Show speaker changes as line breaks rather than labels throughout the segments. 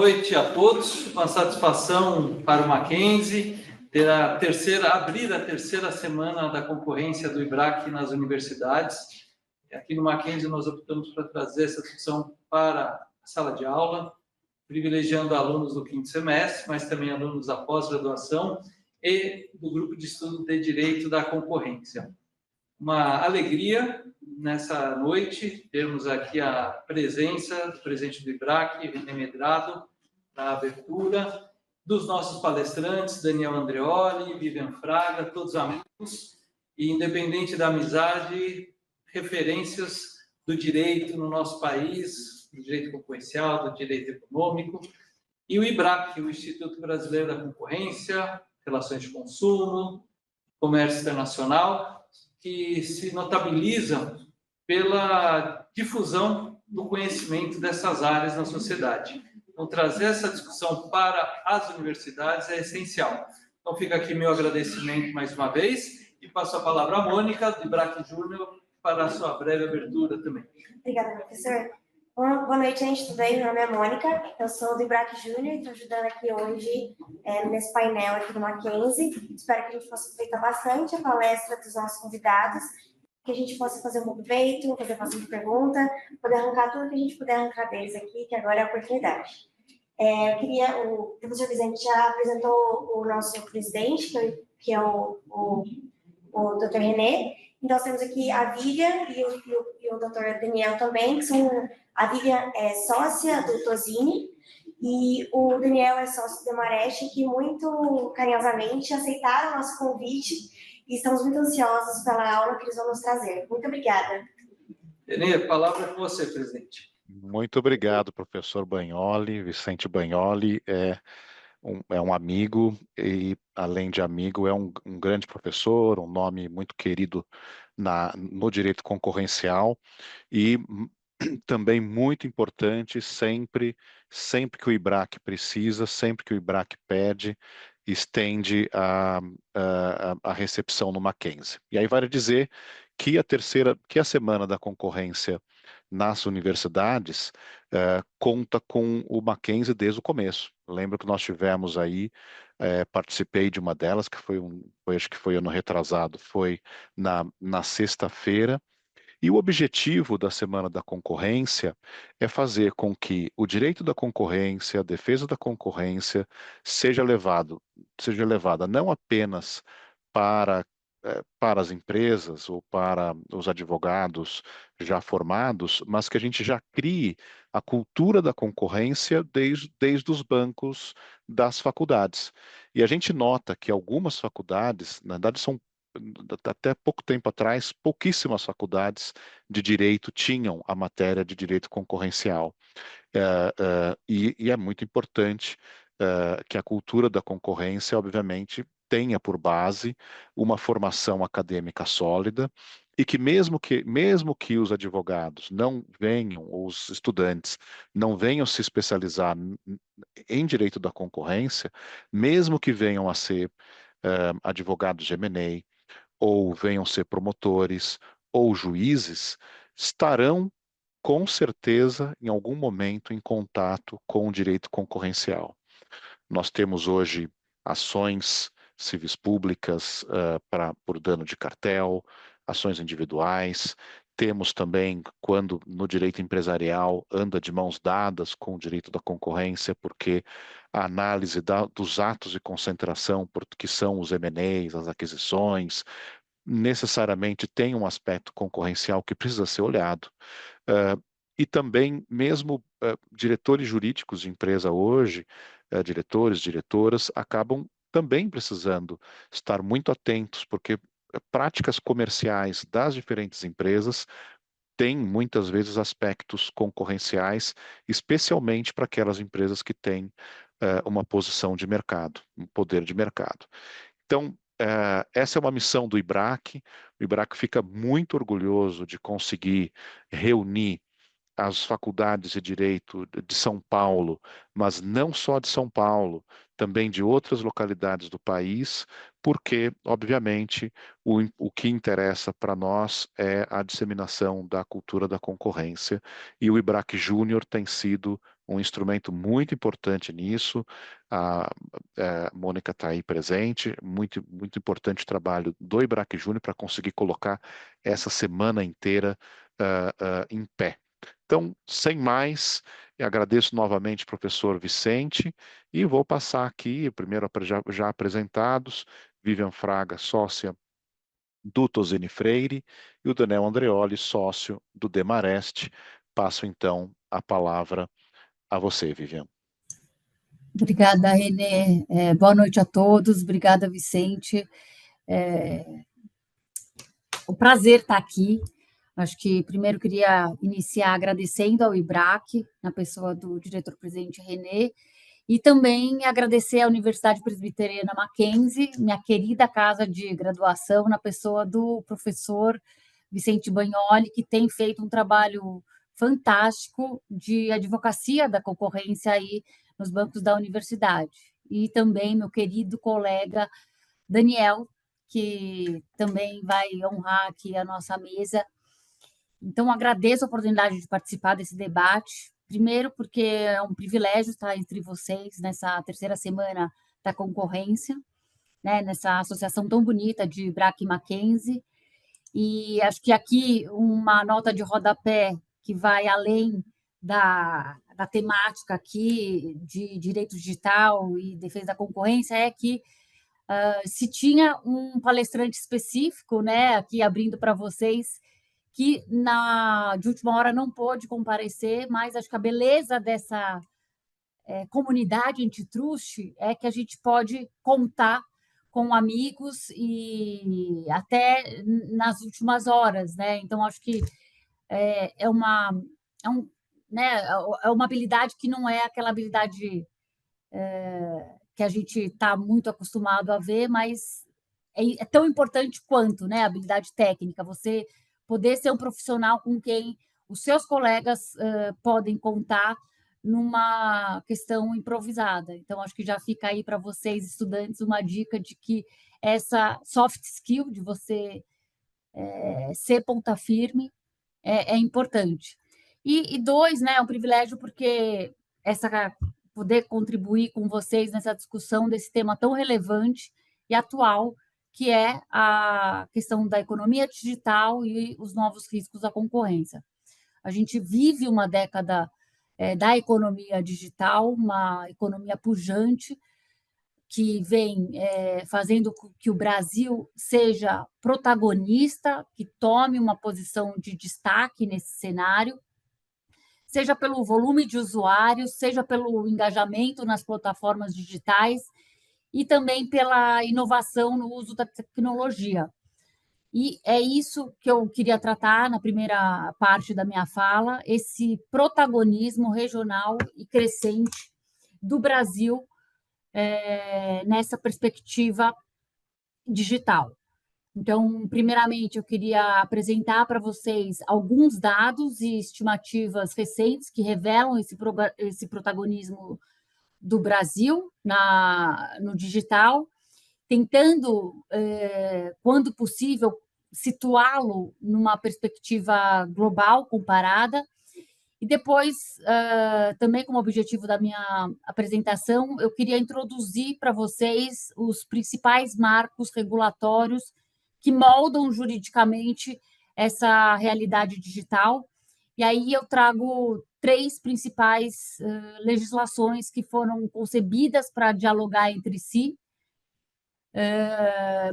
noite a todos. Uma satisfação para o Mackenzie abrir a terceira semana da concorrência do IBRAC nas universidades. Aqui no Mackenzie nós optamos para trazer essa discussão para a sala de aula, privilegiando alunos do quinto semestre, mas também alunos da pós-graduação e do grupo de estudo de Direito da Concorrência. Uma alegria nessa noite termos aqui a presença do presidente do IBRAC, René Medrado, na abertura, dos nossos palestrantes, Daniel Andreoli, Vivian Fraga, todos amigos, e independente da amizade, referências do direito no nosso país, do direito concorrencial, do direito econômico, e o IBRAC, o Instituto Brasileiro da Concorrência, Relações de Consumo, Comércio Internacional, que se notabilizam pela difusão do conhecimento dessas áreas na sociedade. Então, trazer essa discussão para as universidades é essencial. Então, fica aqui meu agradecimento mais uma vez e passo a palavra à Mônica, do IBRAC Júnior, para a sua breve abertura também.
Obrigada, professor. Boa noite, gente. Tudo bem? Meu nome é Mônica, eu sou do IBRAC Júnior e estou ajudando aqui hoje nesse painel aqui do Mackenzie. Espero que a gente possa aproveitar bastante a palestra dos nossos convidados, que a gente possa fazer um bom proveito, fazer bastante pergunta, poder arrancar tudo que a gente puder arrancar deles aqui, que agora é a oportunidade. O professor presidente já apresentou o nosso presidente, que é o Dr. René. Então, nós temos aqui a Vivian e o Dr. Daniel também, que são... A Vivian é sócia do Tosini e o Daniel é sócio do Mareste, que muito carinhosamente aceitaram o nosso convite e estamos muito ansiosos pela aula que eles vão nos trazer. Muito obrigada.
René, a palavra é com você, presidente.
Muito obrigado, professor Bagnoli. Vicente Bagnoli é um amigo e, além de amigo, é um grande professor, um nome muito querido no direito concorrencial e também muito importante, sempre que o IBRAC precisa, sempre que o IBRAC pede, estende a recepção no Mackenzie. E aí vale dizer que a semana da concorrência nas universidades conta com o Mackenzie desde o começo. Lembro que nós tivemos aí, participei de uma delas, que acho que foi ano retrasado, foi na sexta-feira. E o objetivo da Semana da Concorrência é fazer com que o direito da concorrência, a defesa da concorrência, seja levada não apenas para as empresas ou para os advogados já formados, mas que a gente já crie a cultura da concorrência desde os bancos das faculdades. E a gente nota que algumas faculdades, na verdade, até pouco tempo atrás, pouquíssimas faculdades de direito tinham a matéria de direito concorrencial. E é muito importante que a cultura da concorrência, obviamente, tenha por base uma formação acadêmica sólida e que mesmo que os advogados não venham, ou os estudantes não venham se especializar em direito da concorrência, mesmo que venham a ser advogados de M&A, ou venham ser promotores ou juízes, estarão com certeza em algum momento em contato com o direito concorrencial. Nós temos hoje ações civis públicas por dano de cartel, ações individuais. Temos também, quando no direito empresarial anda de mãos dadas com o direito da concorrência, porque a análise dos atos de concentração, que são os M&As, as aquisições, necessariamente tem um aspecto concorrencial que precisa ser olhado. E também, mesmo diretores jurídicos de empresa hoje, diretores, diretoras, acabam também precisando estar muito atentos, porque práticas comerciais das diferentes empresas têm muitas vezes aspectos concorrenciais, especialmente para aquelas empresas que têm uma posição de mercado, um poder de mercado. Então, essa é uma missão do IBRAC. O IBRAC fica muito orgulhoso de conseguir reunir as faculdades de direito de São Paulo, mas não só de São Paulo, também de outras localidades do país, porque, obviamente, o que interessa para nós é a disseminação da cultura da concorrência, e o IBRAC Júnior tem sido um instrumento muito importante nisso. A, a Mônica está aí presente, muito, muito importante o trabalho do IBRAC Júnior para conseguir colocar essa semana inteira em pé. Então, sem mais, eu agradeço novamente, professor Vicente, e vou passar aqui, primeiro já apresentados, Vivian Fraga, sócia do Tosini Freire, e o Daniel Andreoli, sócio do Demarest. Passo, então, a palavra a você, Vivian.
Obrigada, Renê. Boa noite a todos. Obrigada, Vicente. O prazer estar aqui. Acho que primeiro queria iniciar agradecendo ao IBRAC, na pessoa do diretor-presidente Renê, e também agradecer à Universidade Presbiteriana Mackenzie, minha querida casa de graduação, na pessoa do professor Vicente Bagnoli, que tem feito um trabalho fantástico de advocacia da concorrência aí nos bancos da universidade. E também meu querido colega Daniel, que também vai honrar aqui a nossa mesa. Então, agradeço a oportunidade de participar desse debate. Primeiro, porque é um privilégio estar entre vocês nessa terceira semana da concorrência, né, nessa associação tão bonita de IBRAC e Mackenzie. E acho que aqui uma nota de rodapé que vai além da temática aqui de direito digital e defesa da concorrência é que se tinha um palestrante específico, né, aqui abrindo para vocês, que de última hora não pôde comparecer, mas acho que a beleza dessa comunidade antitrust é que a gente pode contar com amigos e até nas últimas horas, né? Então, acho que é uma habilidade que não é aquela habilidade que a gente está muito acostumado a ver, mas é tão importante quanto, né, a habilidade técnica, você poder ser um profissional com quem os seus colegas podem contar numa questão improvisada. Então, acho que já fica aí para vocês, estudantes, uma dica de que essa soft skill de você ser ponta firme é importante. E dois, né, é um privilégio porque poder contribuir com vocês nessa discussão desse tema tão relevante e atual, que é a questão da economia digital e os novos riscos da concorrência. A gente vive uma década da economia digital, uma economia pujante, que vem fazendo com que o Brasil seja protagonista, que tome uma posição de destaque nesse cenário, seja pelo volume de usuários, seja pelo engajamento nas plataformas digitais e também pela inovação no uso da tecnologia. E é isso que eu queria tratar na primeira parte da minha fala, esse protagonismo regional e crescente do Brasil nessa perspectiva digital. Então, primeiramente, eu queria apresentar para vocês alguns dados e estimativas recentes que revelam esse protagonismo do Brasil no digital, tentando, quando possível, situá-lo numa perspectiva global comparada. E depois, também como objetivo da minha apresentação, eu queria introduzir para vocês os principais marcos regulatórios que moldam juridicamente essa realidade digital. E aí eu trago 3 principais legislações que foram concebidas para dialogar entre si,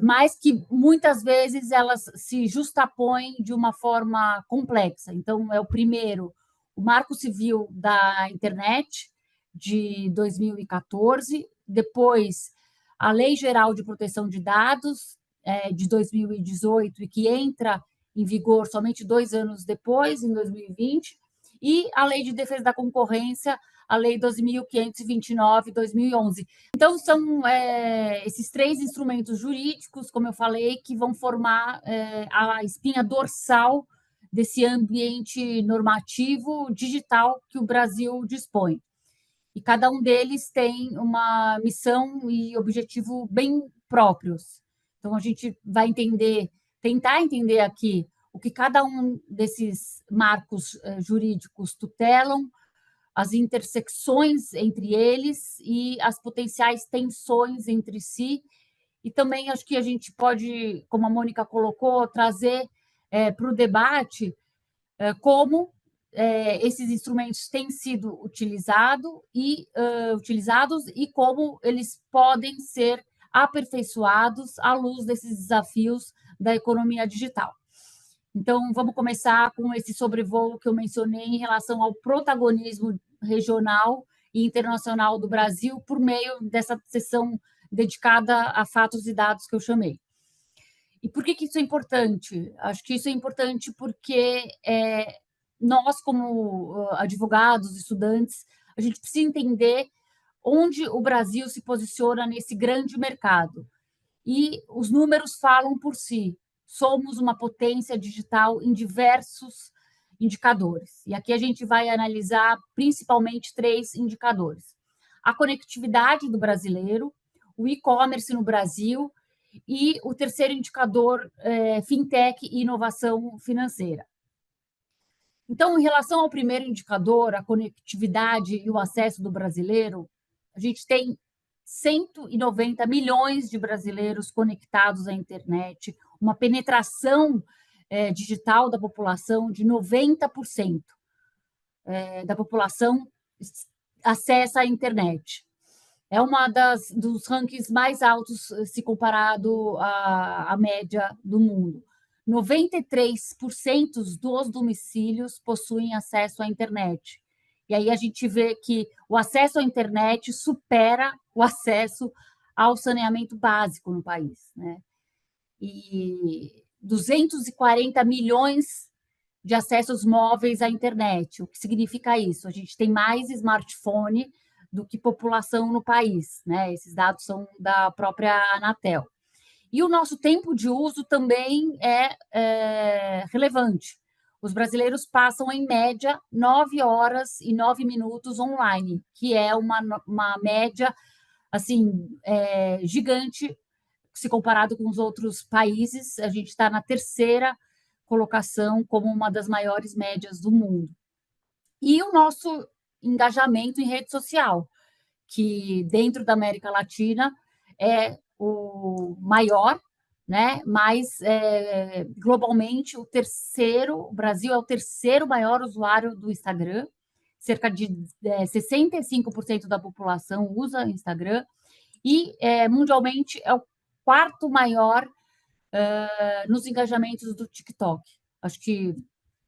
mas que muitas vezes elas se justapõem de uma forma complexa. Então, é o primeiro, o Marco Civil da Internet, de 2014, depois a Lei Geral de Proteção de Dados, de 2018, e que entra em vigor somente 2 anos depois, em 2020, e a Lei de Defesa da Concorrência, a Lei 2.529, 2011. Então, são esses 3 instrumentos jurídicos, como eu falei, que vão formar a espinha dorsal desse ambiente normativo digital que o Brasil dispõe. E cada um deles tem uma missão e objetivo bem próprios. Então, a gente vai tentar entender aqui o que cada um desses marcos jurídicos tutelam, as intersecções entre eles e as potenciais tensões entre si. E também acho que a gente pode, como a Mônica colocou, trazer para o debate como esses instrumentos têm sido utilizados e como eles podem ser aperfeiçoados à luz desses desafios da economia digital. Então, vamos começar com esse sobrevoo que eu mencionei em relação ao protagonismo regional e internacional do Brasil por meio dessa sessão dedicada a fatos e dados que eu chamei. E por que isso é importante? Acho que isso é importante porque nós, como advogados, estudantes, a gente precisa entender onde o Brasil se posiciona nesse grande mercado. E os números falam por si. Somos uma potência digital em diversos indicadores. E aqui a gente vai analisar principalmente 3 indicadores: a conectividade do brasileiro, o e-commerce no Brasil e o terceiro indicador, fintech e inovação financeira. Então, em relação ao primeiro indicador, a conectividade e o acesso do brasileiro, a gente tem 190 milhões de brasileiros conectados à internet, uma penetração digital da população de 90% da população acessa a internet. É uma dos rankings mais altos se comparado à média do mundo. 93% dos domicílios possuem acesso à internet. E aí a gente vê que o acesso à internet supera o acesso ao saneamento básico no país, né? E 240 milhões de acessos móveis à internet. O que significa isso? A gente tem mais smartphone do que população no país, né? Esses dados são da própria Anatel. E o nosso tempo de uso também é relevante. Os brasileiros passam, em média, 9 horas e 9 minutos online, que é uma média assim, gigante se comparado com os outros países. A gente está na terceira colocação como uma das maiores médias do mundo. E o nosso engajamento em rede social, que dentro da América Latina é o maior, né? Mas globalmente o Brasil é o terceiro maior usuário do Instagram, cerca de 65% da população usa Instagram, e mundialmente é o quarto maior nos engajamentos do TikTok. Acho que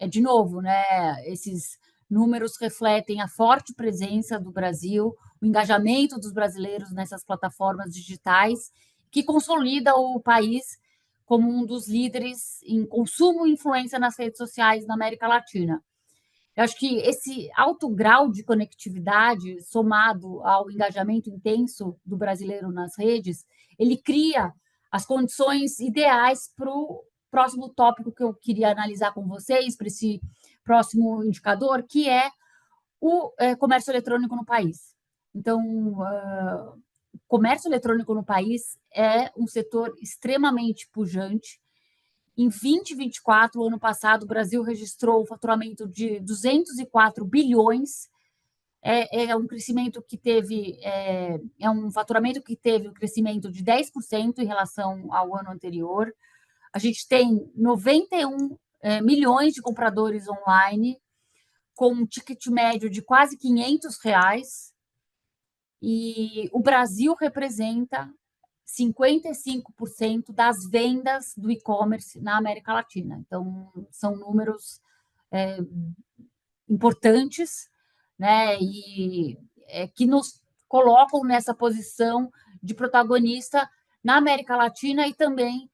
de novo, né? Esses números refletem a forte presença do Brasil, o engajamento dos brasileiros nessas plataformas digitais, que consolida o país como um dos líderes em consumo e influência nas redes sociais na América Latina. Eu acho que esse alto grau de conectividade, somado ao engajamento intenso do brasileiro nas redes, ele cria as condições ideais para o próximo tópico que eu queria analisar com vocês, para esse próximo indicador, que é o comércio eletrônico no país. Então, o comércio eletrônico no país é um setor extremamente pujante. Em 2024, o ano passado, o Brasil registrou o faturamento de 204 bilhões. É um crescimento que teve, um faturamento que teve um crescimento de 10% em relação ao ano anterior. A gente tem 91 milhões de compradores online, com um ticket médio de quase R$500, e o Brasil representa 55% das vendas do e-commerce na América Latina. Então, são números importantes, né? E que nos colocam nessa posição de protagonista na América Latina e também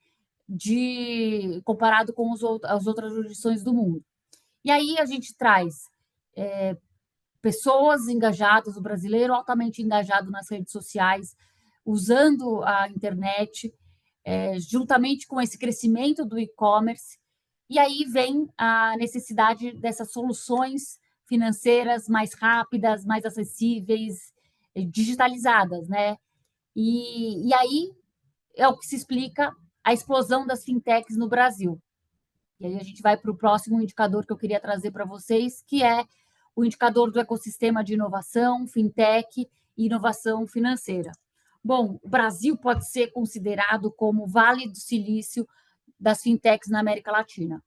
comparado com as outras jurisdições do mundo. E aí a gente traz pessoas engajadas, o brasileiro altamente engajado nas redes sociais, usando a internet, juntamente com esse crescimento do e-commerce. E aí vem a necessidade dessas soluções financeiras mais rápidas, mais acessíveis, digitalizadas, né? E aí é o que se explica a explosão das fintechs no Brasil. E aí a gente vai para o próximo indicador que eu queria trazer para vocês, que é o indicador do ecossistema de inovação, fintech e inovação financeira. Bom, o Brasil pode ser considerado como o Vale do Silício das fintechs na América Latina.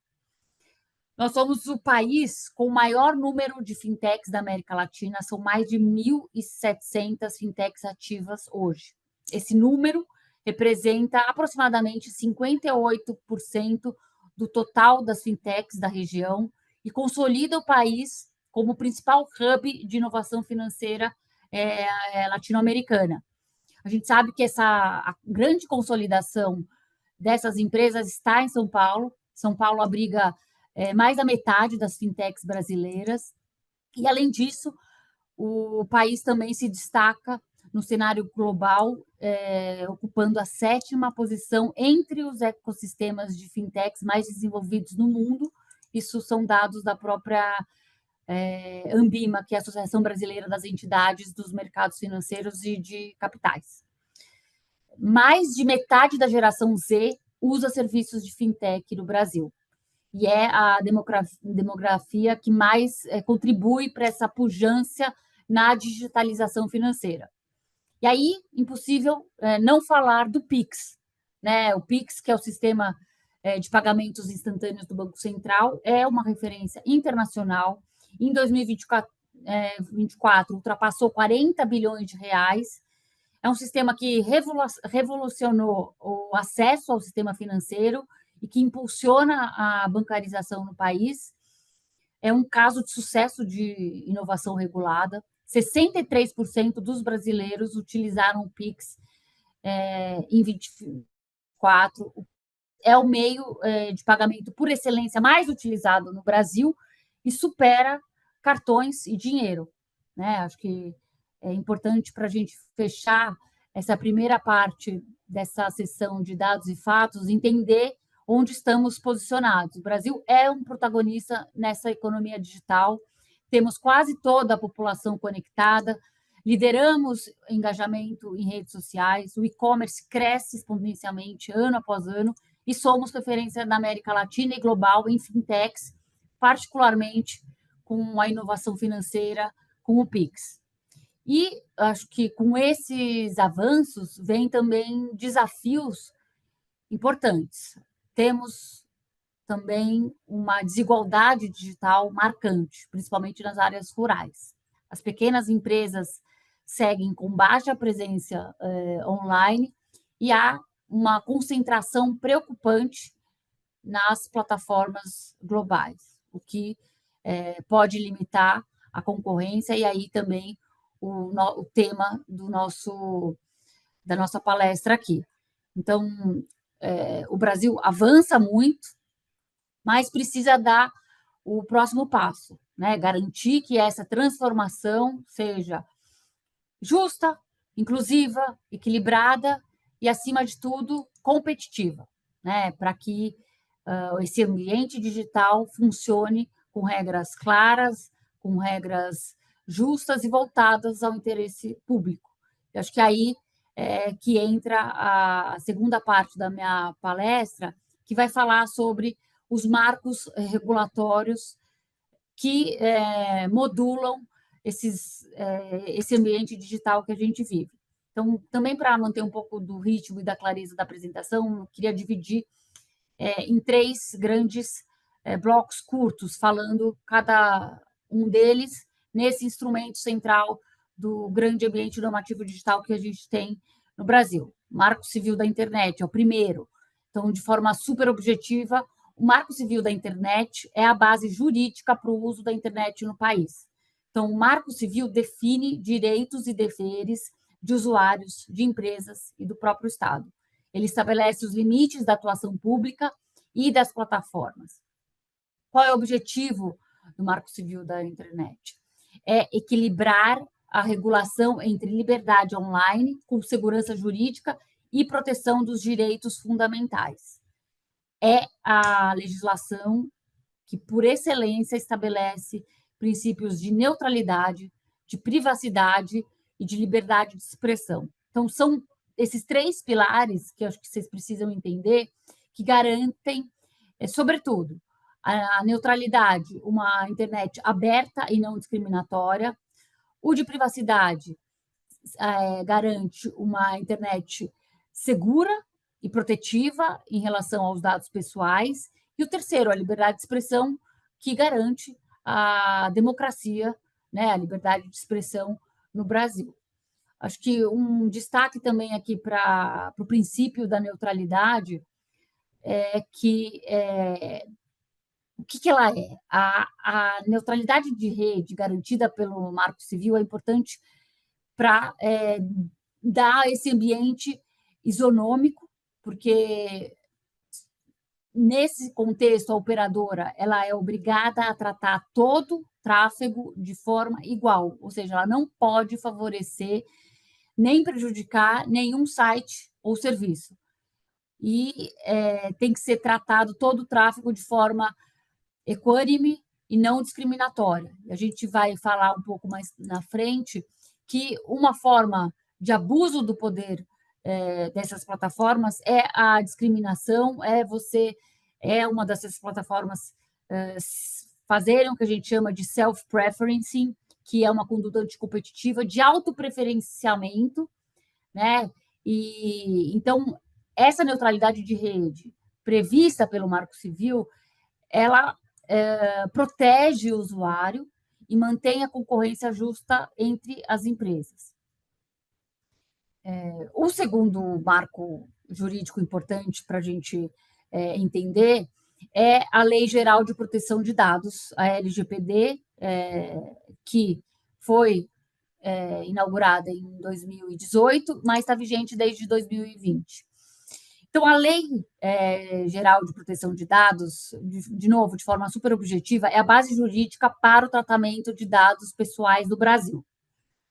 Nós somos o país com o maior número de fintechs da América Latina, são mais de 1.700 fintechs ativas hoje. Esse número representa aproximadamente 58% do total das fintechs da região e consolida o país como o principal hub de inovação financeira latino-americana. A gente sabe que a grande consolidação dessas empresas está em São Paulo. São Paulo abriga mais da metade das fintechs brasileiras. E, além disso, o país também se destaca no cenário global, ocupando a 7ª posição entre os ecossistemas de fintechs mais desenvolvidos no mundo. Isso são dados da própria Ambima, que é a Associação Brasileira das Entidades dos Mercados Financeiros e de Capitais. Mais de metade da geração Z usa serviços de fintech no Brasil. E é a demografia que mais contribui para essa pujança na digitalização financeira. E aí, impossível não falar do Pix, né? O Pix, que é o sistema de pagamentos instantâneos do Banco Central, é uma referência internacional. Em 2024, ultrapassou 40 bilhões de reais. É um sistema que revolucionou o acesso ao sistema financeiro e que impulsiona a bancarização no país. É um caso de sucesso de inovação regulada. 63% dos brasileiros utilizaram o Pix em 2024. É o meio de pagamento por excelência mais utilizado no Brasil e supera cartões e dinheiro, né? Acho que é importante para a gente fechar essa primeira parte dessa sessão de dados e fatos, entender onde estamos posicionados. O Brasil é um protagonista nessa economia digital, temos quase toda a população conectada, lideramos engajamento em redes sociais, o e-commerce cresce exponencialmente ano após ano e somos referência na América Latina e global em fintechs, particularmente com a inovação financeira, com o Pix. E acho que com esses avanços vem também desafios importantes. Temos também uma desigualdade digital marcante, principalmente nas áreas rurais. As pequenas empresas seguem com baixa presença online e há uma concentração preocupante nas plataformas globais, o que pode limitar a concorrência e aí também o tema da nossa palestra aqui. Então, o Brasil avança muito, mas precisa dar o próximo passo, né? Garantir que essa transformação seja justa, inclusiva, equilibrada e, acima de tudo, competitiva, né? Para que esse ambiente digital funcione com regras claras, com regras justas e voltadas ao interesse público. Eu acho que aí que entra a segunda parte da minha palestra, que vai falar sobre os marcos regulatórios que modulam esse ambiente digital que a gente vive. Então, também para manter um pouco do ritmo e da clareza da apresentação, eu queria dividir em 3 grandes blocos curtos, falando cada um deles nesse instrumento central do grande ambiente normativo digital que a gente tem no Brasil. O Marco Civil da Internet é o primeiro. Então, de forma super objetiva, o Marco Civil da Internet é a base jurídica para o uso da internet no país. Então, o Marco Civil define direitos e deveres de usuários, de empresas e do próprio Estado. Ele estabelece os limites da atuação pública e das plataformas. Qual é o objetivo do Marco Civil da Internet? É equilibrar a regulação entre liberdade online, com segurança jurídica e proteção dos direitos fundamentais. É a legislação que, por excelência, estabelece princípios de neutralidade, de privacidade e de liberdade de expressão. Então, são esses 3 pilares que eu acho que vocês precisam entender, que garantem, sobretudo, A neutralidade, uma internet aberta e não discriminatória. O de privacidade garante uma internet segura e protetiva em relação aos dados pessoais. E o terceiro, a liberdade de expressão, que garante a democracia, né, a liberdade de expressão no Brasil. Acho que um destaque também aqui para o princípio da neutralidade é que o que ela é? A neutralidade de rede garantida pelo Marco Civil é importante para dar esse ambiente isonômico, porque nesse contexto a operadora ela é obrigada a tratar todo tráfego de forma igual, ou seja, ela não pode favorecer nem prejudicar nenhum site ou serviço. E tem que ser tratado todo o tráfego de forma equânime e não discriminatória. A gente vai falar um pouco mais na frente que uma forma de abuso do poder dessas plataformas é a discriminação, uma dessas plataformas fazerem o que a gente chama de self-preferencing, que é uma conduta anticompetitiva de autopreferenciamento, né? E então essa neutralidade de rede prevista pelo Marco Civil, ela protege o usuário e mantém a concorrência justa entre as empresas. O segundo marco jurídico importante para a gente entender é a Lei Geral de Proteção de Dados, a LGPD, que foi inaugurada em 2018, mas está vigente desde 2020. Então, a Lei Geral de Proteção de Dados, de novo, de forma super objetiva, é a base jurídica para o tratamento de dados pessoais do Brasil.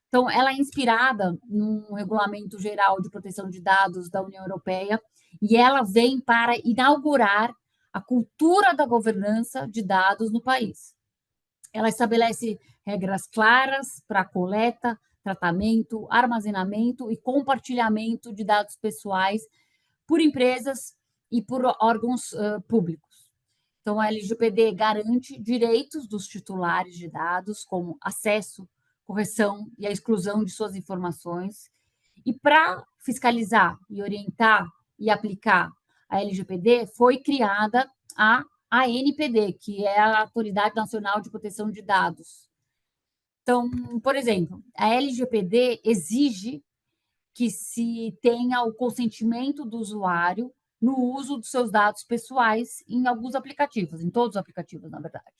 Então, ela é inspirada no Regulamento Geral de Proteção de Dados da União Europeia e ela vem para inaugurar a cultura da governança de dados no país. Ela estabelece regras claras para coleta, tratamento, armazenamento e compartilhamento de dados pessoais por empresas e por órgãos públicos. Então, a LGPD garante direitos dos titulares de dados, como acesso, correção e a exclusão de suas informações. E para fiscalizar e orientar e aplicar a LGPD, foi criada a ANPD, que é a Autoridade Nacional de Proteção de Dados. Então, por exemplo, a LGPD exige que se tenha o consentimento do usuário no uso dos seus dados pessoais em alguns aplicativos, em todos os aplicativos, na verdade.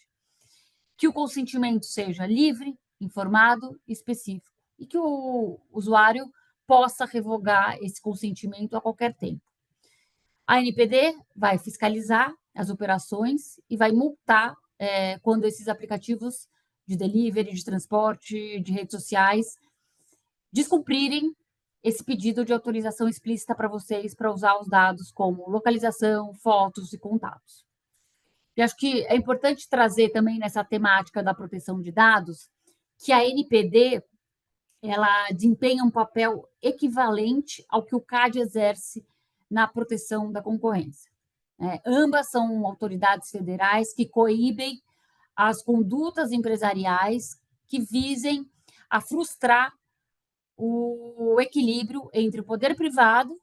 Que o consentimento seja livre, informado e específico, e que o usuário possa revogar esse consentimento a qualquer tempo. A ANPD vai fiscalizar as operações e vai multar quando esses aplicativos de delivery, de transporte, de redes sociais descumprirem esse pedido de autorização explícita para vocês para usar os dados como localização, fotos e contatos. E acho que é importante trazer também nessa temática da proteção de dados que a ANPD ela desempenha um papel equivalente ao que o CAD exerce na proteção da concorrência. Ambas são autoridades federais que coíbem as condutas empresariais que visem a frustrar o equilíbrio entre o poder privado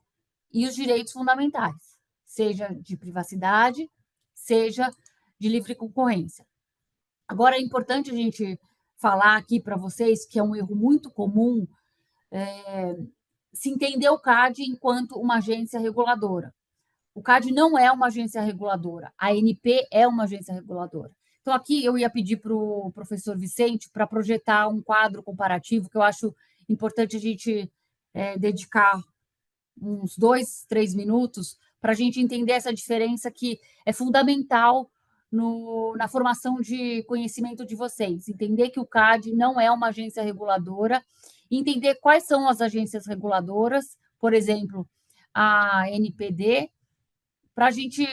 e os direitos fundamentais, seja de privacidade, seja de livre concorrência. Agora, é importante a gente falar aqui para vocês que é um erro muito comum se entender o CAD enquanto uma agência reguladora. O CAD não é uma agência reguladora, a ANP é uma agência reguladora. Então, aqui eu ia pedir para o professor Vicente para projetar um quadro comparativo que eu acho importante a gente dedicar uns 2, 3 minutos para a gente entender essa diferença que é fundamental na formação de conhecimento de vocês. Entender que o CAD não é uma agência reguladora, entender quais são as agências reguladoras, por exemplo, a ANPD, para a gente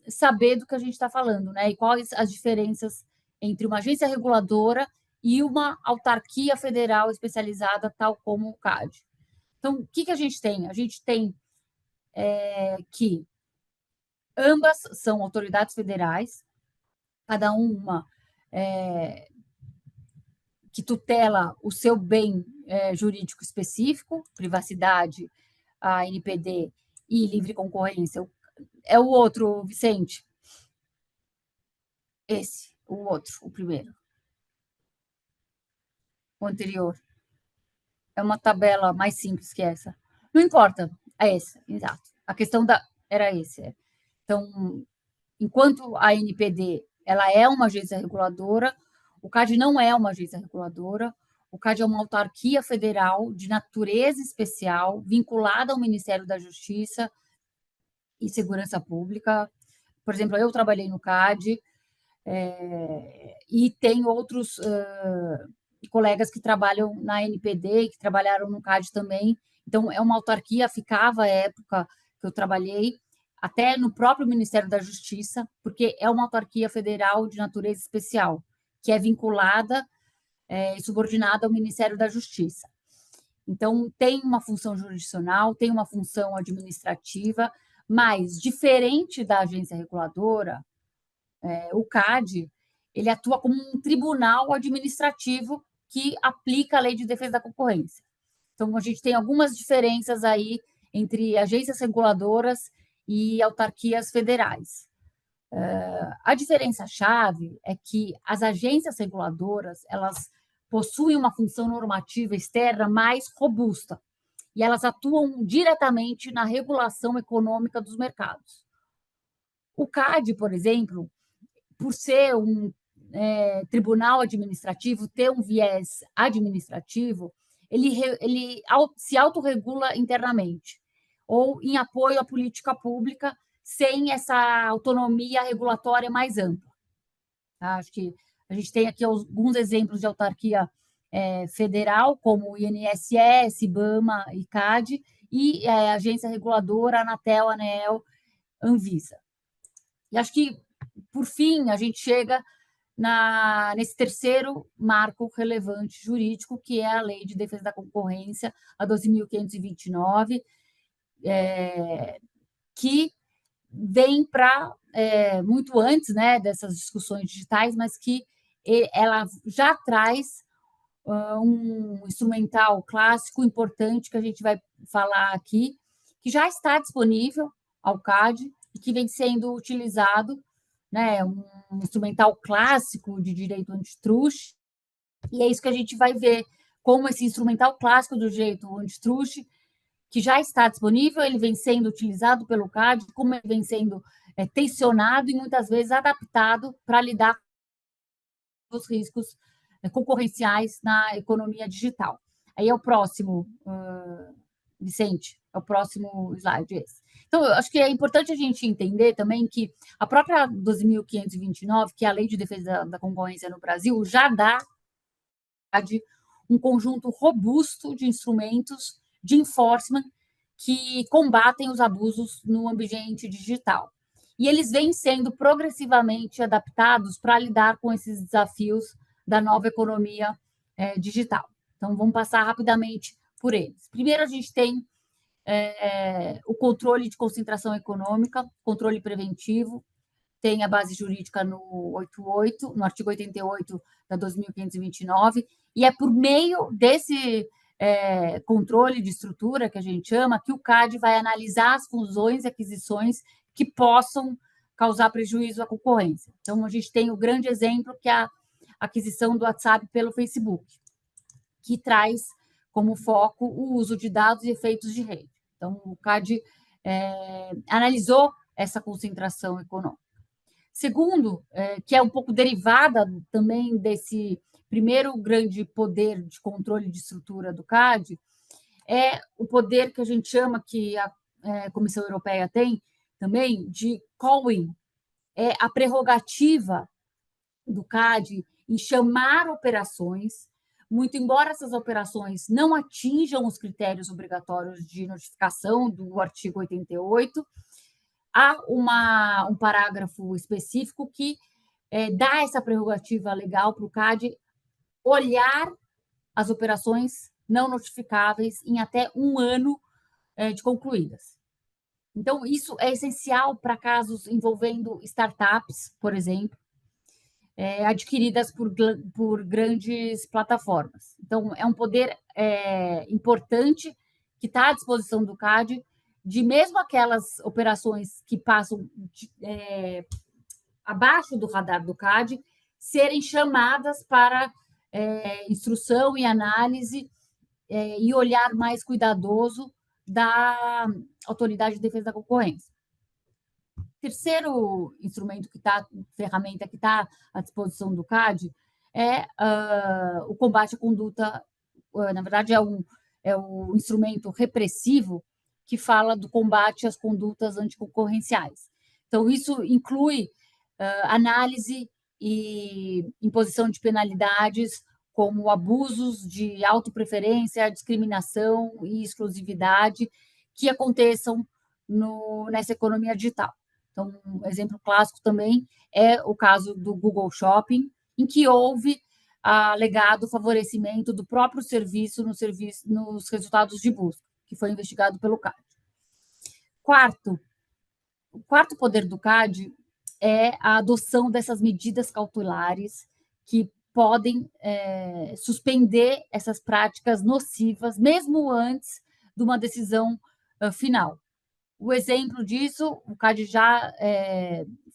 saber do que a gente está falando, né? E quais as diferenças entre uma agência reguladora e uma autarquia federal especializada, tal como o CAD. Então, o que a gente tem? A gente tem que ambas são autoridades federais, cada uma que tutela o seu bem jurídico específico, privacidade, a NPD e livre concorrência. É o outro, Vicente? Esse, o outro, o primeiro. O anterior. É uma tabela mais simples que essa. Não importa, é essa, exato. A questão era esse. Então, enquanto a NPD ela é uma agência reguladora, o CAD não é uma agência reguladora, o CAD é uma autarquia federal de natureza especial, vinculada ao Ministério da Justiça e Segurança Pública. Por exemplo, eu trabalhei no CAD, e tem outros colegas que trabalham na NPD, que trabalharam no CAD também. Então, é uma autarquia, ficava a época que eu trabalhei, até no próprio Ministério da Justiça, porque é uma autarquia federal de natureza especial, que é vinculada e subordinada ao Ministério da Justiça. Então, tem uma função jurisdicional, tem uma função administrativa, mas, diferente da agência reguladora, o CAD ele atua como um tribunal administrativo que aplica a Lei de Defesa da Concorrência. Então, a gente tem algumas diferenças aí entre agências reguladoras e autarquias federais. A diferença-chave é que as agências reguladoras elas possuem uma função normativa externa mais robusta e elas atuam diretamente na regulação econômica dos mercados. O CAD, por exemplo, por ser um tribunal administrativo, ter um viés administrativo, ele se autorregula internamente, ou em apoio à política pública, sem essa autonomia regulatória mais ampla. Tá? Acho que a gente tem aqui alguns exemplos de autarquia federal, como o INSS, IBAMA e CAD, e a agência reguladora, Anatel, ANEEL, Anvisa. E acho que, por fim, a gente chega nesse terceiro marco relevante jurídico, que é a Lei de Defesa da Concorrência, a 12.529, que vem para muito antes, né, dessas discussões digitais, mas que ela já traz um instrumental clássico importante que a gente vai falar aqui, que já está disponível ao CAD e que vem sendo utilizado, né, um instrumental clássico de direito antitruste, e é isso que a gente vai ver, como esse instrumental clássico do direito antitruste, que já está disponível, ele vem sendo utilizado pelo CAD, como ele vem sendo tensionado e muitas vezes adaptado para lidar com os riscos concorrenciais na economia digital. Aí é o próximo, Vicente, é o próximo slide esse. Então, eu acho que é importante a gente entender também que a própria 12.529, que é a Lei de Defesa da Concorrência no Brasil, já dá um conjunto robusto de instrumentos de enforcement que combatem os abusos no ambiente digital. E eles vêm sendo progressivamente adaptados para lidar com esses desafios da nova economia digital. Então, vamos passar rapidamente por eles. Primeiro, a gente tem o controle de concentração econômica, controle preventivo, tem a base jurídica no artigo 88 da 2.529, e é por meio desse controle de estrutura, que a gente chama, que o CAD vai analisar as fusões e aquisições que possam causar prejuízo à concorrência. Então, a gente tem o grande exemplo, que é a aquisição do WhatsApp pelo Facebook, que traz como foco o uso de dados e efeitos de rede. Então, o CAD analisou essa concentração econômica. Segundo, que é um pouco derivada também desse primeiro grande poder de controle de estrutura do CAD, é o poder que a gente chama, que a Comissão Europeia tem também, de calling, é a prerrogativa do CAD em chamar operações, muito embora essas operações não atinjam os critérios obrigatórios de notificação do artigo 88, há um parágrafo específico que dá essa prerrogativa legal para o CAD olhar as operações não notificáveis em até 1 ano de concluídas. Então, isso é essencial para casos envolvendo startups, por exemplo, adquiridas por grandes plataformas. Então, é um poder importante que está à disposição do CAD, de mesmo aquelas operações que passam abaixo do radar do CAD, serem chamadas para instrução e análise e olhar mais cuidadoso da Autoridade de Defesa da Concorrência. Terceiro instrumento ferramenta que está à disposição do CAD é o combate à conduta, na verdade é um instrumento repressivo que fala do combate às condutas anticoncorrenciais. Então, isso inclui análise e imposição de penalidades como abusos de autopreferência, discriminação e exclusividade que aconteçam nessa economia digital. Então, um exemplo clássico também é o caso do Google Shopping, em que houve alegado favorecimento do próprio serviço nos resultados de busca, que foi investigado pelo CAD. O quarto poder do CAD é a adoção dessas medidas cautelares que podem suspender essas práticas nocivas, mesmo antes de uma decisão final. O exemplo disso, o CAD já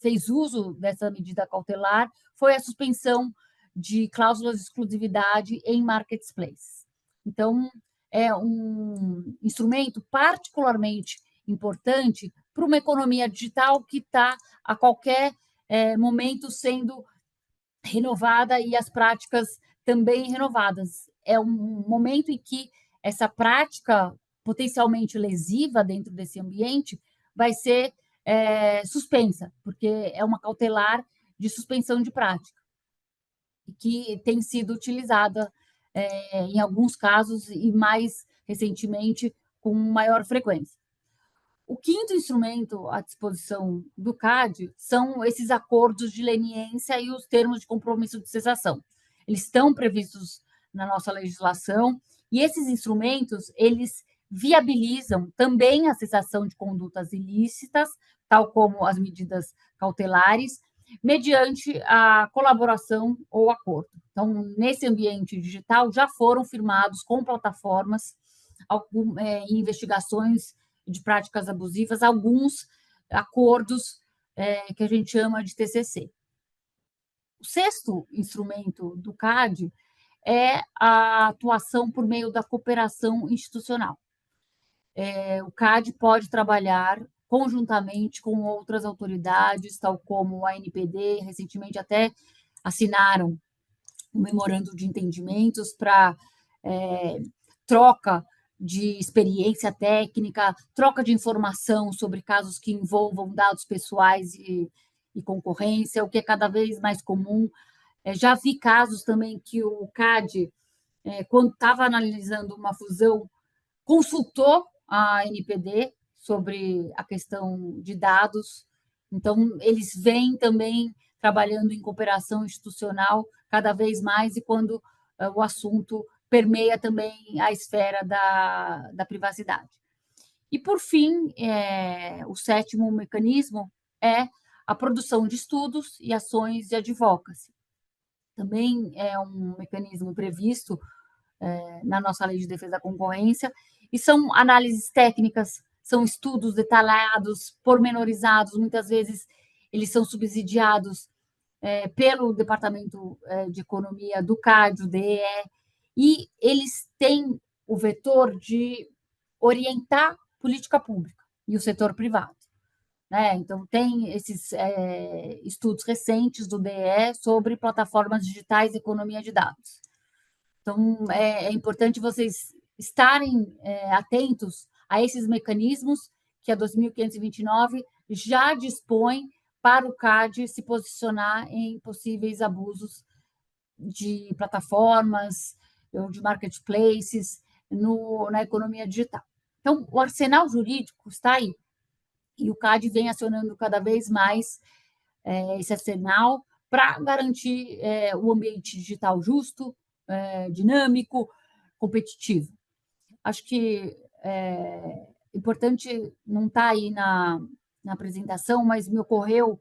fez uso dessa medida cautelar, foi a suspensão de cláusulas de exclusividade em marketplace. Então, é um instrumento particularmente importante para uma economia digital que está a qualquer momento sendo renovada e as práticas também renovadas. É um momento em que essa prática potencialmente lesiva dentro desse ambiente vai ser suspensa, porque é uma cautelar de suspensão de prática, que tem sido utilizada em alguns casos e mais recentemente com maior frequência. O quinto instrumento à disposição do CAD são esses acordos de leniência e os termos de compromisso de cessação. Eles estão previstos na nossa legislação e esses instrumentos, eles viabilizam também a cessação de condutas ilícitas, tal como as medidas cautelares, mediante a colaboração ou acordo. Então, nesse ambiente digital, já foram firmados com plataformas investigações de práticas abusivas, alguns acordos que a gente chama de TCC. O sexto instrumento do CAD é a atuação por meio da cooperação institucional. O CAD pode trabalhar conjuntamente com outras autoridades, tal como a ANPD, recentemente até assinaram um memorando de entendimentos para troca de experiência técnica, troca de informação sobre casos que envolvam dados pessoais e concorrência, o que é cada vez mais comum. Já vi casos também que o CAD, quando estava analisando uma fusão, consultou a ANPD sobre a questão de dados. Então, eles vêm também trabalhando em cooperação institucional cada vez mais e quando o assunto permeia também a esfera da privacidade. E, por fim, o sétimo mecanismo é a produção de estudos e ações de advocacy. Também é um mecanismo previsto na nossa Lei de Defesa da Concorrência, e são análises técnicas, são estudos detalhados, pormenorizados, muitas vezes eles são subsidiados pelo Departamento de Economia do CAD, o DEE, e eles têm o vetor de orientar política pública e o setor privado. Então, tem esses estudos recentes do DEE sobre plataformas digitais e economia de dados. Então, é importante vocês estarem atentos a esses mecanismos que a 2529 já dispõe para o CAD se posicionar em possíveis abusos de plataformas ou de marketplaces na economia digital. Então, o arsenal jurídico está aí, e o CAD vem acionando cada vez mais esse arsenal para garantir o ambiente digital justo, dinâmico, competitivo. Acho que importante, não está aí na apresentação, mas me ocorreu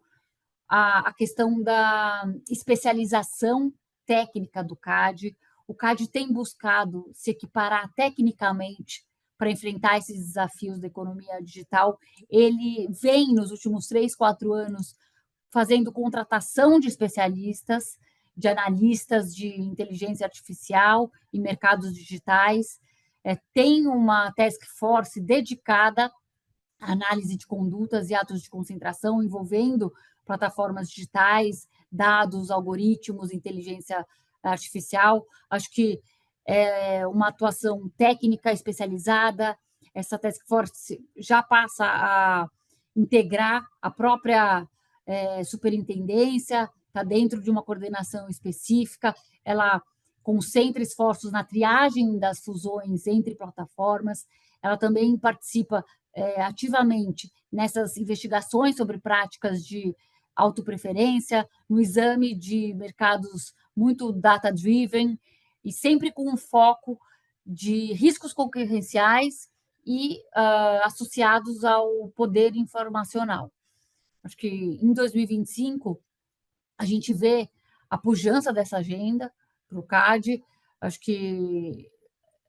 a questão da especialização técnica do CAD. O CAD tem buscado se equiparar tecnicamente para enfrentar esses desafios da economia digital. Ele vem, nos últimos 3, 4 anos, fazendo contratação de especialistas, de analistas de inteligência artificial e mercados digitais. Tem uma task force dedicada à análise de condutas e atos de concentração, envolvendo plataformas digitais, dados, algoritmos, inteligência artificial. Acho que é uma atuação técnica especializada. Essa task force já passa a integrar a própria superintendência, está dentro de uma coordenação específica, ela concentra esforços na triagem das fusões entre plataformas, ela também participa ativamente nessas investigações sobre práticas de autopreferência, no exame de mercados muito data-driven, e sempre com um foco de riscos concorrenciais e associados ao poder informacional. Acho que em 2025 a gente vê a pujança dessa agenda para o CAD, acho que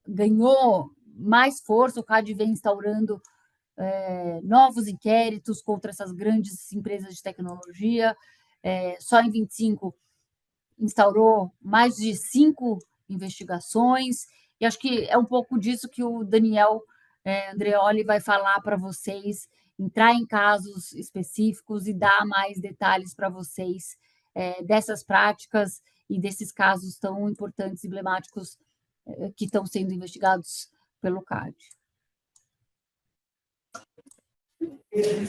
ganhou mais força, o CAD vem instaurando novos inquéritos contra essas grandes empresas de tecnologia, só em 25 instaurou mais de 5 investigações, e acho que é um pouco disso que o Daniel Andreoli vai falar para vocês, entrar em casos específicos e dar mais detalhes para vocês dessas práticas e desses casos tão importantes e emblemáticos que estão sendo investigados pelo CAD.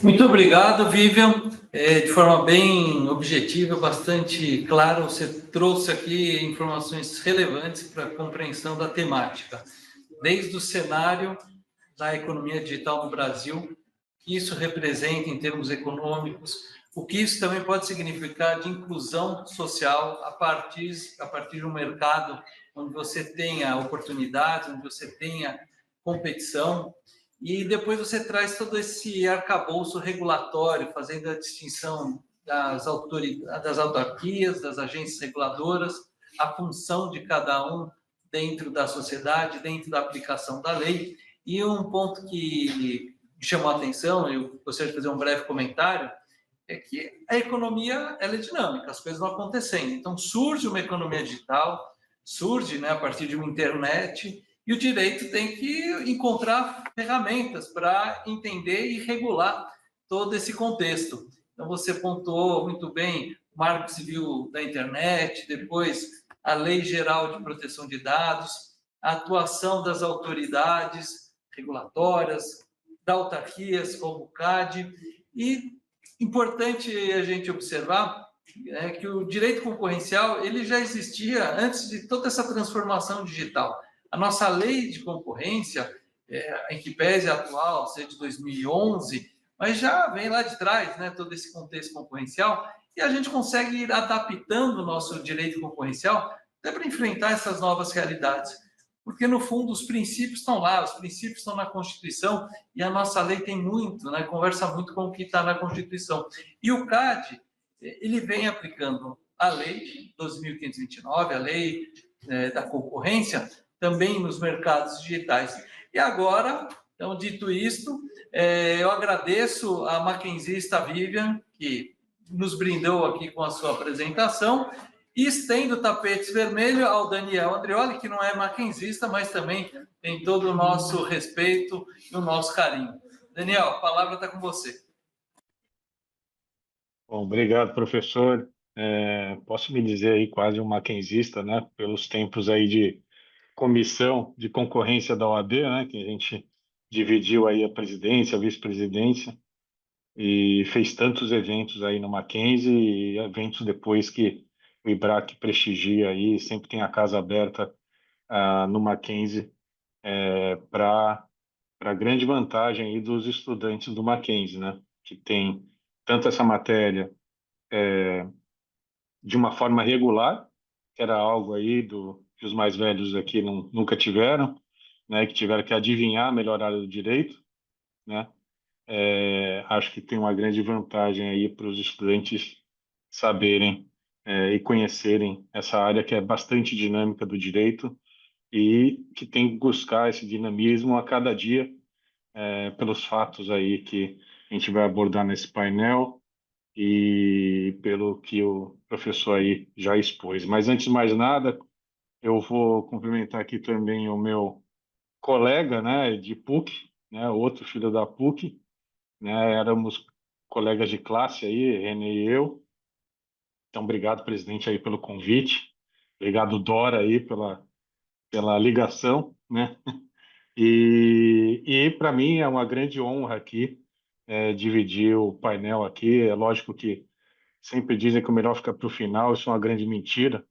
Muito obrigado, Vivian. De forma bem objetiva, bastante clara, você trouxe aqui informações relevantes para a compreensão da temática, desde o cenário da economia digital no Brasil, que isso representa em termos econômicos, o que isso também pode significar de inclusão social a partir de um mercado onde você tenha oportunidades, onde você tenha competição, e depois você traz todo esse arcabouço regulatório, fazendo a distinção das autarquias, das agências reguladoras, a função de cada um dentro da sociedade, dentro da aplicação da lei. E um ponto que me chamou a atenção, eu gostaria de fazer um breve comentário, é que a economia ela é dinâmica, as coisas vão acontecendo. Então, surge uma economia digital, surge, né, a partir de uma internet, e o direito tem que encontrar ferramentas para entender e regular todo esse contexto. Então, você pontuou muito bem o Marco Civil da Internet, depois a Lei Geral de Proteção de Dados, a atuação das autoridades regulatórias, da autarquias como o CAD, e importante a gente observar que o direito concorrencial ele já existia antes de toda essa transformação digital. A nossa lei de concorrência, em que pese atual, seja de 2011, mas já vem lá de trás, né, todo esse contexto concorrencial, e a gente consegue ir adaptando o nosso direito concorrencial até para enfrentar essas novas realidades. Porque, no fundo, os princípios estão lá, os princípios estão na Constituição, e a nossa lei tem muito, né, conversa muito com o que está na Constituição. E o CAD, ele vem aplicando a lei 12.529, a lei da concorrência, também nos mercados digitais. E agora, então, dito isto, eu agradeço a maquenzista Vivian, que nos brindou aqui com a sua apresentação, e estendo o tapete vermelho ao Daniel Andreoli, que não é maquenzista, mas também tem todo o nosso respeito e o nosso carinho. Daniel, a palavra está com você.
Bom, obrigado, professor. Posso me dizer aí quase um maquenzista, né? Pelos tempos aí de comissão de concorrência da OAB, né? Que a gente dividiu aí a presidência, a vice-presidência, e fez tantos eventos aí no Mackenzie e eventos depois que o IBRAC prestigia aí, sempre tem a casa aberta no Mackenzie para grande vantagem aí dos estudantes do Mackenzie, né? Que tem tanto essa matéria de uma forma regular, que era algo aí que os mais velhos aqui nunca tiveram, né? Que tiveram que adivinhar a melhor área do direito, né? Acho que tem uma grande vantagem aí para os estudantes saberem e conhecerem essa área que é bastante dinâmica do direito e que tem que buscar esse dinamismo a cada dia, pelos fatos aí que a gente vai abordar nesse painel e pelo que o professor aí já expôs. Mas antes de mais nada, eu vou cumprimentar aqui também o meu colega, né, de PUC, né, outro filho da PUC, né, éramos colegas de classe aí, René e eu. Então, obrigado, presidente, aí pelo convite. Obrigado, Dora, aí pela ligação, né? E para mim é uma grande honra aqui dividir o painel aqui. É lógico que sempre dizem que o melhor fica para o final, isso é uma grande mentira,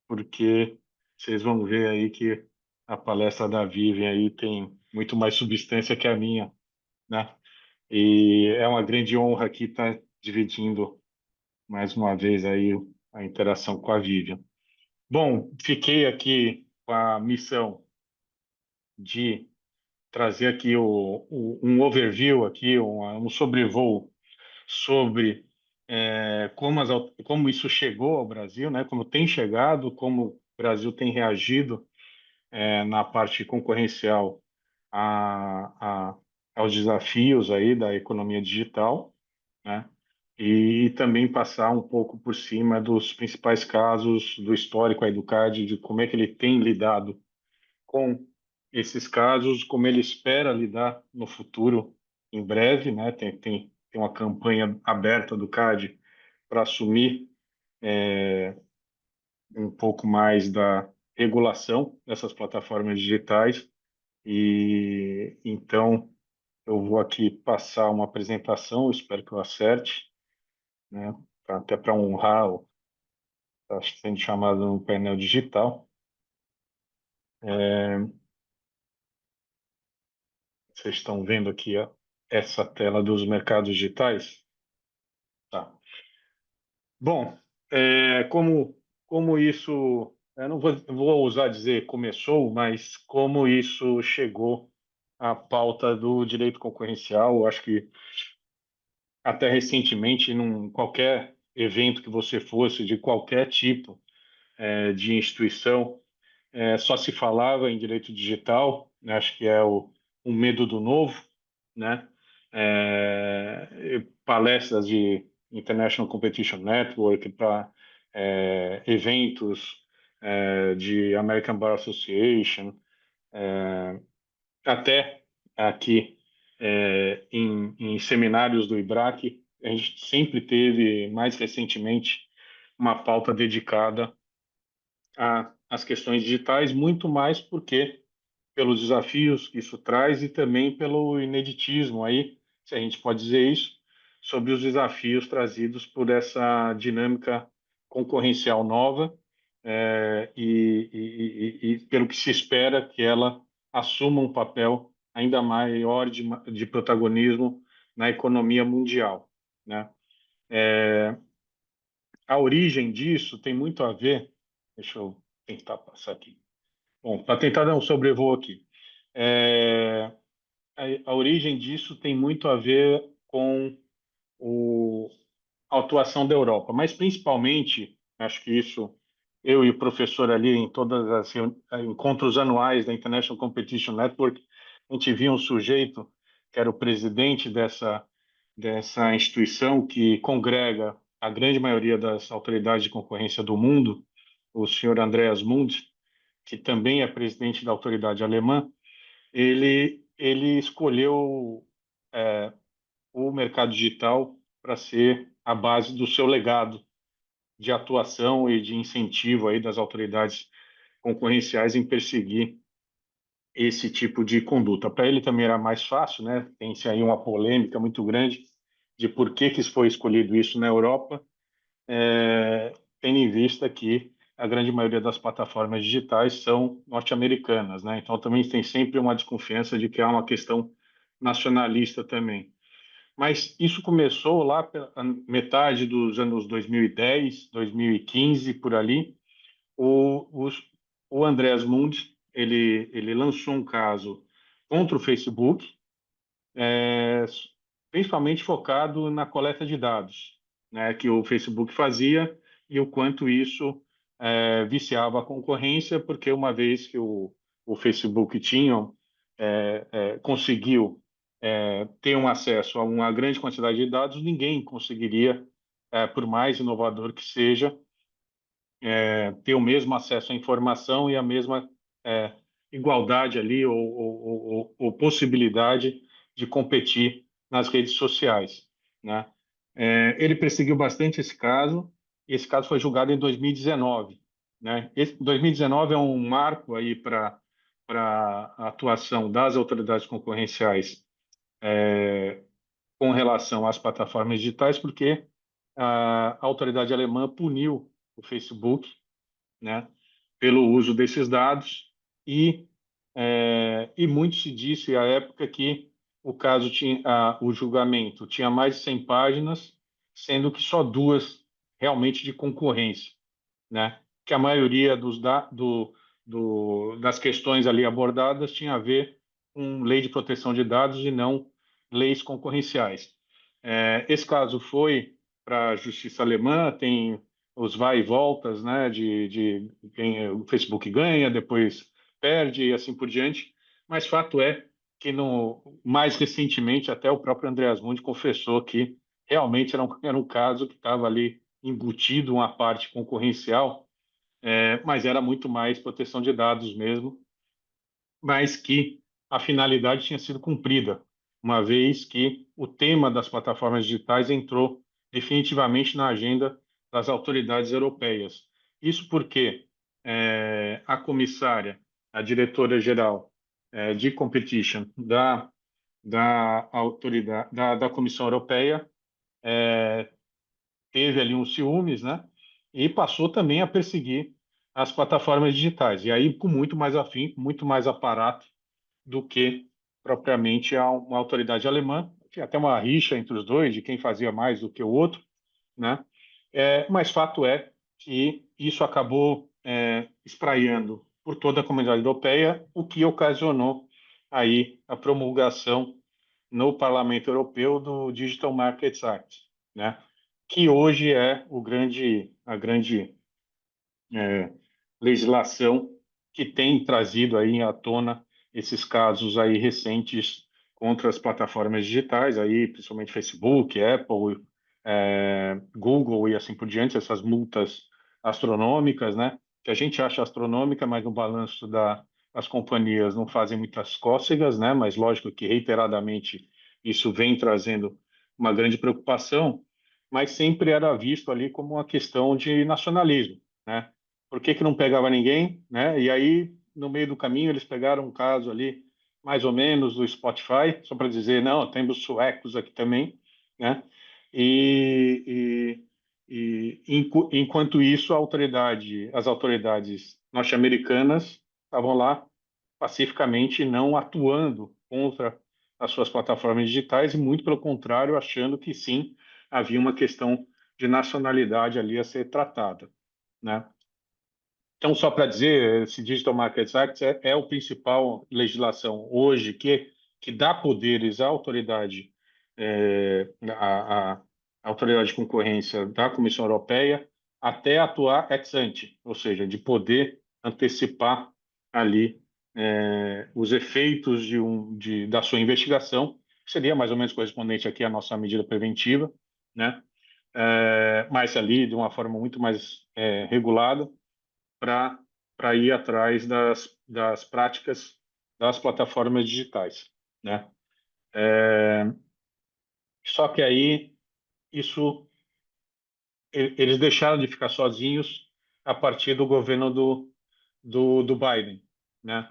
porque vocês vão ver aí que a palestra da Vivian aí tem muito mais substância que a minha, né? E é uma grande honra aqui estar dividindo mais uma vez aí a interação com a Vivian. Bom, fiquei aqui com a missão de trazer aqui um overview aqui, um sobrevoo sobre como isso chegou ao Brasil, né? Como tem chegado, como o Brasil tem reagido na parte concorrencial a, aos desafios aí da economia digital, né? E também passar um pouco por cima dos principais casos do histórico aí do CAD, de como é que ele tem lidado com esses casos, como ele espera lidar no futuro, em breve, né? Tem uma campanha aberta do CAD para assumir um pouco mais da regulação dessas plataformas digitais. E então eu vou aqui passar uma apresentação, espero que eu acerte, né? Até para honrar o está sendo chamado no painel digital. Vocês estão vendo aqui essa tela dos mercados digitais? Tá. Bom, como isso, eu não vou ousar dizer começou, mas como isso chegou à pauta do direito concorrencial, eu acho que até recentemente, em qualquer evento que você fosse, de qualquer tipo de instituição, só se falava em direito digital, né? Acho que é o medo do novo, né? Palestras de International Competition Network para eventos de American Bar Association, até aqui em seminários do IBRAC, a gente sempre teve, mais recentemente, uma pauta dedicada às questões digitais, muito mais porque pelos desafios que isso traz e também pelo ineditismo aí, se a gente pode dizer isso, sobre os desafios trazidos por essa dinâmica concorrencial nova e pelo que se espera que ela assuma um papel ainda maior de protagonismo na economia mundial, né? A origem disso tem muito a ver, deixa eu tentar passar aqui. Bom, para tentar dar um sobrevoo aqui. É, a origem disso tem muito a ver com a atuação da Europa, mas principalmente, acho que isso, eu e o professor ali em todas as encontros anuais da International Competition Network, a gente via um sujeito que era o presidente dessa instituição que congrega a grande maioria das autoridades de concorrência do mundo, o senhor Andreas Mund, que também é presidente da autoridade alemã. Ele escolheu o mercado digital para ser a base do seu legado de atuação e de incentivo aí das autoridades concorrenciais em perseguir esse tipo de conduta. Para ele também era mais fácil, né? Tem-se aí uma polêmica muito grande de por que foi escolhido isso na Europa, tendo em vista que a grande maioria das plataformas digitais são norte-americanas, né? Então também tem sempre uma desconfiança de que há uma questão nacionalista também. Mas isso começou lá pela metade dos anos 2010, 2015, por ali. O Andreas Mund, ele lançou um caso contra o Facebook, principalmente focado na coleta de dados, né, que o Facebook fazia e o quanto isso viciava a concorrência, porque uma vez que o Facebook conseguiu ter um acesso a uma grande quantidade de dados, ninguém conseguiria, por mais inovador que seja, ter o mesmo acesso à informação e a mesma igualdade ali ou possibilidade de competir nas redes sociais, né? Ele perseguiu bastante esse caso, e esse caso foi julgado em 2019, né? 2019 é um marco aí para a atuação das autoridades concorrenciais com relação às plataformas digitais, porque a autoridade alemã puniu o Facebook, né, pelo uso desses dados e muito se disse à época que o caso o julgamento tinha mais de 100 páginas, sendo que só 2 realmente de concorrência, né? Que a maioria das questões ali abordadas tinha a ver com lei de proteção de dados e não leis concorrenciais. Esse caso foi para a justiça alemã, tem os vai e voltas, né, de quem o Facebook ganha, depois perde e assim por diante. Mas fato é que mais recentemente até o próprio Andreas Mund confessou que realmente era um caso que estava ali embutido uma parte concorrencial, mas era muito mais proteção de dados mesmo, mas que a finalidade tinha sido cumprida, uma vez que o tema das plataformas digitais entrou definitivamente na agenda das autoridades europeias. Isso porque a comissária, a diretora-geral de competition da autoridade da Comissão Europeia teve ali uns ciúmes, né? E passou também a perseguir as plataformas digitais. E aí com muito mais afinco, muito mais aparato do que propriamente uma autoridade alemã. Tinha até uma rixa entre os dois de quem fazia mais do que o outro, né? Mas fato é que isso acabou espraiando por toda a comunidade europeia, o que ocasionou aí a promulgação no Parlamento Europeu do Digital Markets Act, né? Que hoje é a grande legislação que tem trazido aí à tona esses casos aí recentes contra as plataformas digitais, aí principalmente Facebook, Apple, Google e assim por diante, essas multas astronômicas, né? Que a gente acha astronômica, mas no balanço das companhias não fazem muitas cócegas, né? Mas lógico que reiteradamente isso vem trazendo uma grande preocupação, mas sempre era visto ali como uma questão de nacionalismo, né? Por que que não pegava ninguém, né? E aí, no meio do caminho, eles pegaram um caso ali, mais ou menos, do Spotify, só para dizer, não, temos suecos aqui também, né? Enquanto isso, as autoridades norte-americanas estavam lá pacificamente não atuando contra as suas plataformas digitais e, muito pelo contrário, achando que sim, havia uma questão de nacionalidade ali a ser tratada, né? Então, só para dizer, esse Digital Markets Act é o principal legislação hoje que dá poderes à autoridade, à autoridade de concorrência da Comissão Europeia até atuar ex ante, ou seja, de poder antecipar ali os efeitos da sua investigação, que seria mais ou menos correspondente aqui à nossa medida preventiva, né? Mas ali de uma forma muito mais regulada, para ir atrás das práticas das plataformas digitais, né? Só que aí eles deixaram de ficar sozinhos a partir do governo do Biden, né?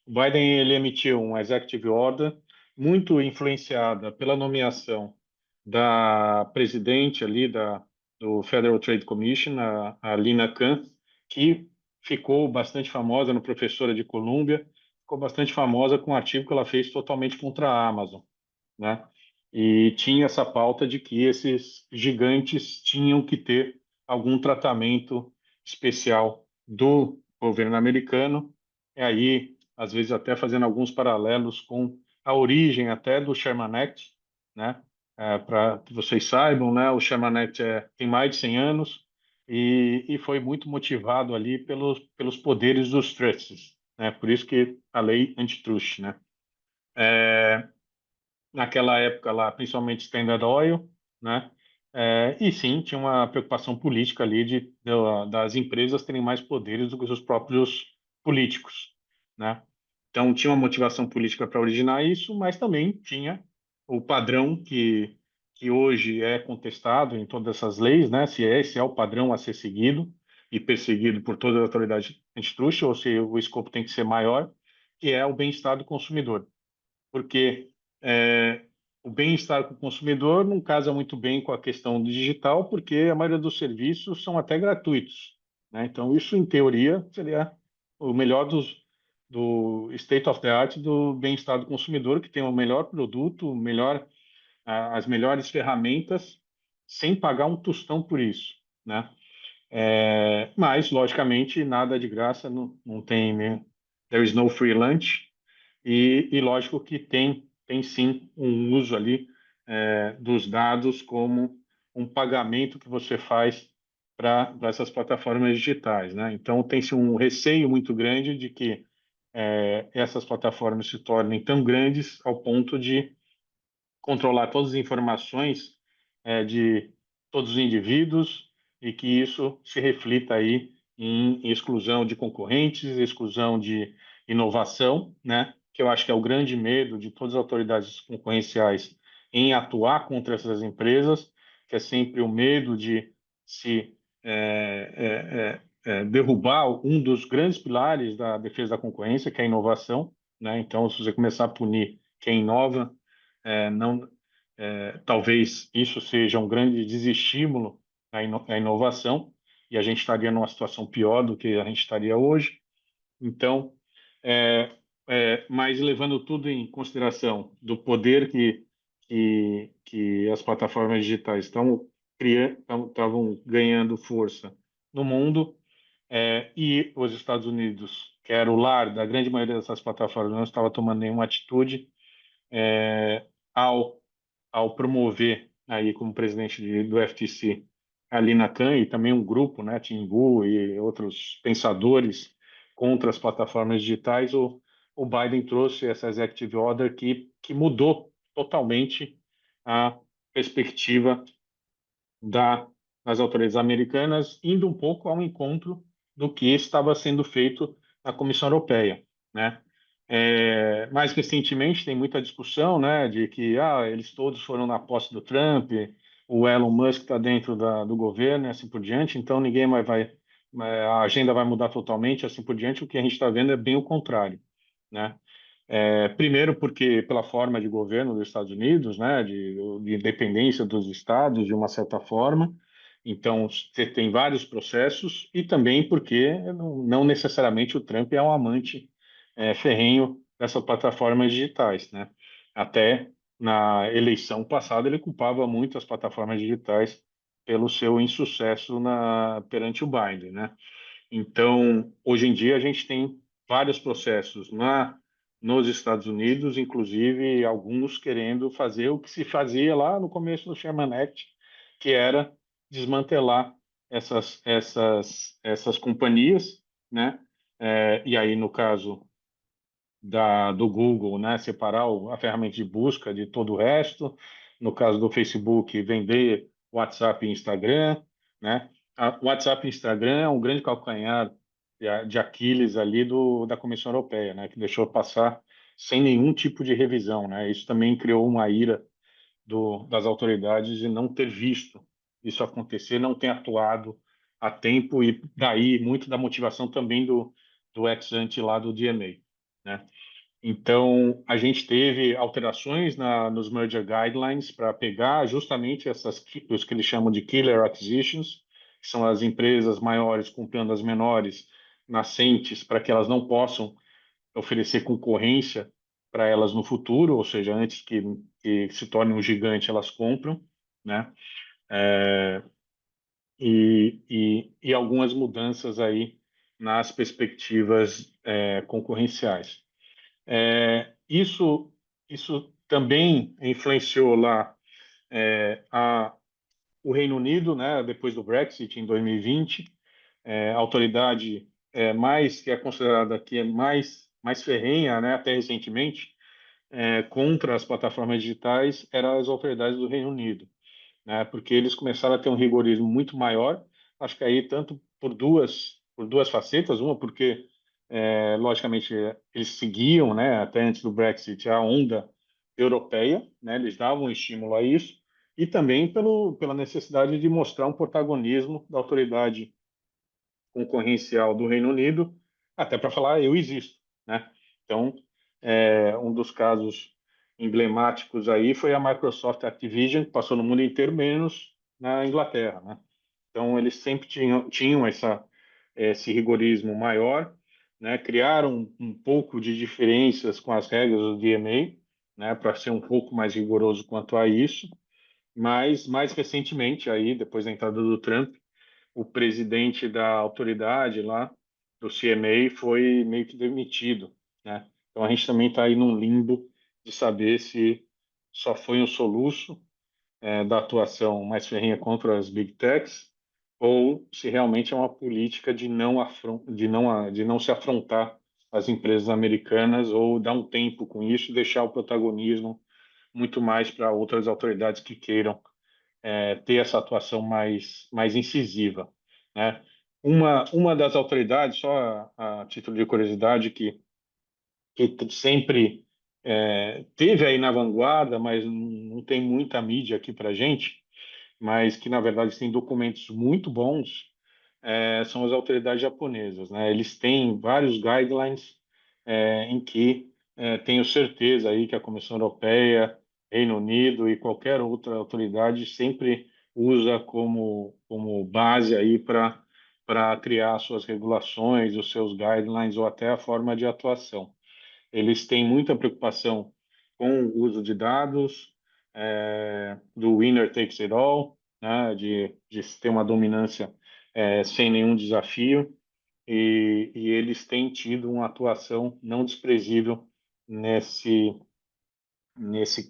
O Biden ele emitiu um executive order muito influenciada pela nomeação da presidente ali do Federal Trade Commission, a Lina Khan, que ficou bastante famosa no Professora de Colômbia, ficou bastante famosa com um artigo que ela fez totalmente contra a Amazon, né? E tinha essa pauta de que esses gigantes tinham que ter algum tratamento especial do governo americano, e aí, às vezes, até fazendo alguns paralelos com a origem até do Sherman Act, né? para que vocês saibam, né? O Sherman Act tem mais de 100 anos e foi muito motivado ali pelos poderes dos trusts, né? Por isso que a lei antitrust, né? Naquela época lá, principalmente Standard Oil, né? E sim, tinha uma preocupação política ali das empresas terem mais poderes do que os próprios políticos, né? Então tinha uma motivação política para originar isso, mas também tinha o padrão que hoje é contestado em todas essas leis, né? Se esse é o padrão a ser seguido e perseguido por toda a autoridade antitruste, ou se o escopo tem que ser maior, que é o bem-estar do consumidor, porque é, o bem-estar do consumidor não casa muito bem com a questão do digital, porque a maioria dos serviços são até gratuitos, né? Então, isso, em teoria, seria o melhor do state of the art do bem-estar do consumidor, que tem o melhor produto, as melhores ferramentas, sem pagar um tostão por isso, né? Mas, logicamente, nada de graça, não tem, né? There is no free lunch, e lógico que tem sim um uso ali dos dados como um pagamento que você faz para essas plataformas digitais, né? Então tem-se um receio muito grande de que essas plataformas se tornem tão grandes ao ponto de controlar todas as informações de todos os indivíduos e que isso se reflita aí em exclusão de concorrentes, exclusão de inovação, né? Que eu acho que é o grande medo de todas as autoridades concorrenciais em atuar contra essas empresas, que é sempre o medo de se derrubar um dos grandes pilares da defesa da concorrência, que é a inovação, né? Então, se você começar a punir quem inova, não, talvez isso seja um grande desestímulo à inovação e a gente estaria numa situação pior do que a gente estaria hoje. Então, mas levando tudo em consideração do poder que as plataformas digitais estavam ganhando força no mundo, e os Estados Unidos, que era o lar da grande maioria dessas plataformas, não estava tomando nenhuma atitude ao promover aí como presidente do FTC a Lina Khan e também um grupo, né, Tim Wu e outros pensadores contra as plataformas digitais, o Biden trouxe essa executive order que mudou totalmente a perspectiva das autoridades americanas, indo um pouco ao encontro do que estava sendo feito na Comissão Europeia, né? Mais recentemente tem muita discussão, né, de que eles todos foram na posse do Trump, o Elon Musk está dentro do governo, e assim por diante, então ninguém mais a agenda vai mudar totalmente, assim por diante. O que a gente está vendo é bem o contrário, né? Primeiro porque pela forma de governo dos Estados Unidos, né, de independência dos estados de uma certa forma, então você tem vários processos, e também porque não necessariamente o Trump é um amante ferrenho dessas plataformas digitais, né? Até na eleição passada ele culpava muito as plataformas digitais pelo seu insucesso perante o Biden, né? Então, hoje em dia a gente tem vários processos nos Estados Unidos, inclusive alguns querendo fazer o que se fazia lá no começo do Sherman Act, que era desmantelar essas companhias, né? E aí, no caso do Google, né, separar a ferramenta de busca de todo o resto. No caso do Facebook, vender WhatsApp e Instagram, né? O WhatsApp e Instagram é um grande calcanhar de Aquiles ali da Comissão Europeia, né, que deixou passar sem nenhum tipo de revisão, né? Isso também criou uma ira das autoridades de não ter visto isso acontecer, não ter atuado a tempo, e daí muito da motivação também do ex-ante lá do DMA, né? Então, a gente teve alterações nos merger guidelines para pegar justamente os que eles chamam de killer acquisitions, que são as empresas maiores comprando as menores nascentes, para que elas não possam oferecer concorrência para elas no futuro, ou seja, antes que se torne um gigante, elas compram, né? E algumas mudanças aí nas perspectivas concorrenciais. Isso também influenciou lá o Reino Unido, né, depois do Brexit em 2020, a autoridade que é considerada aqui mais ferrenha, né, até recentemente, contra as plataformas digitais, eram as autoridades do Reino Unido, né, porque eles começaram a ter um rigorismo muito maior. Acho que aí tanto por duas facetas, uma porque logicamente eles seguiam, né, até antes do Brexit, a onda europeia, né, eles davam um estímulo a isso, e também pela necessidade de mostrar um protagonismo da autoridade concorrencial do Reino Unido, até para falar eu existo, né? Então, um dos casos emblemáticos aí foi a Microsoft Activision, que passou no mundo inteiro, menos na Inglaterra, né? Então, eles sempre tinham esse rigorismo maior, né? Criaram um pouco de diferenças com as regras do DMA, né? Para ser um pouco mais rigoroso quanto a isso, mas mais recentemente, aí, depois da entrada do Trump, o presidente da autoridade lá, do CMA, foi meio que demitido, né? Então a gente também está aí num limbo de saber se só foi um soluço da atuação mais ferrenha contra as big techs ou se realmente é uma política de não se afrontar às empresas americanas ou dar um tempo com isso e deixar o protagonismo muito mais para outras autoridades que queiram ter essa atuação mais incisiva, né? Uma das autoridades, só a título de curiosidade, que sempre teve aí na vanguarda, mas não tem muita mídia aqui para gente, mas que na verdade tem documentos muito bons, são as autoridades japonesas, né? Eles têm vários guidelines em que tenho certeza aí que a Comissão Europeia, Reino Unido e qualquer outra autoridade sempre usa como base aí para criar suas regulações, os seus guidelines ou até a forma de atuação. Eles têm muita preocupação com o uso de dados, do winner takes it all, né, de ter uma dominância sem nenhum desafio, e eles têm tido uma atuação não desprezível nesse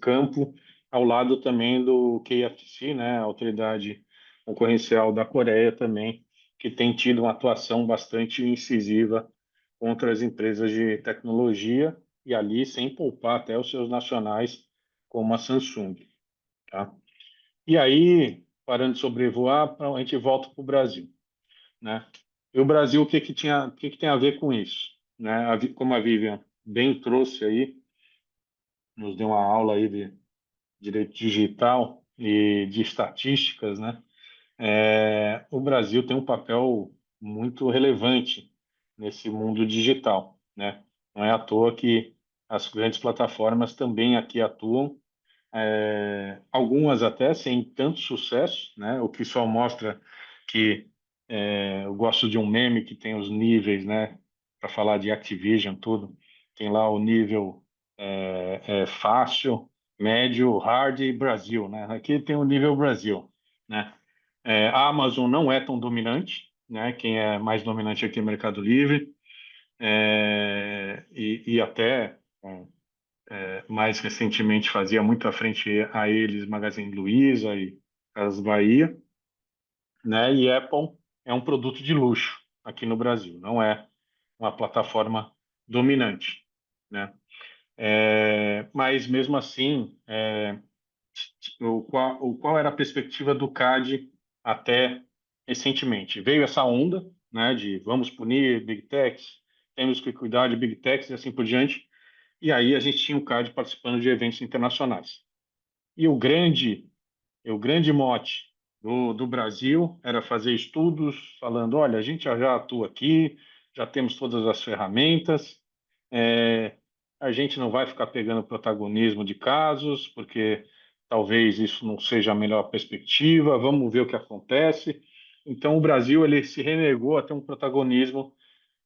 campo, ao lado também do KFTC, né, a Autoridade Concorrencial da Coreia também, que tem tido uma atuação bastante incisiva contra as empresas de tecnologia e ali sem poupar até os seus nacionais, como a Samsung, tá? E aí, parando de sobrevoar, a gente volta para o Brasil, né? E o Brasil, o que tem a ver com isso, né? Como a Vivian bem trouxe aí, nos deu uma aula aí de direito digital e de estatísticas, né? O Brasil tem um papel muito relevante nesse mundo digital, né? Não é à toa que as grandes plataformas também aqui atuam, algumas até sem tanto sucesso, né? O que só mostra que eu gosto de um meme que tem os níveis, né? Para falar de Activision, tudo. Tem lá o nível fácil, médio, hard e Brasil, né? Aqui tem o nível Brasil, né? A Amazon não é tão dominante, né? Quem é mais dominante aqui é o Mercado Livre, e até mais recentemente fazia muito à frente a eles Magazine Luiza e Casas Bahia, né? E Apple é um produto de luxo aqui no Brasil, não é uma plataforma dominante, né? Mas mesmo assim, qual era a perspectiva do CAD até recentemente? Veio essa onda, né, de vamos punir Big Techs, temos que cuidar de Big Techs e assim por diante, e aí a gente tinha o CAD participando de eventos internacionais. E o grande mote do Brasil era fazer estudos falando, olha, a gente já atua aqui, já temos todas as ferramentas, a gente não vai ficar pegando protagonismo de casos, porque talvez isso não seja a melhor perspectiva, vamos ver o que acontece. Então, o Brasil ele se renegou a ter um protagonismo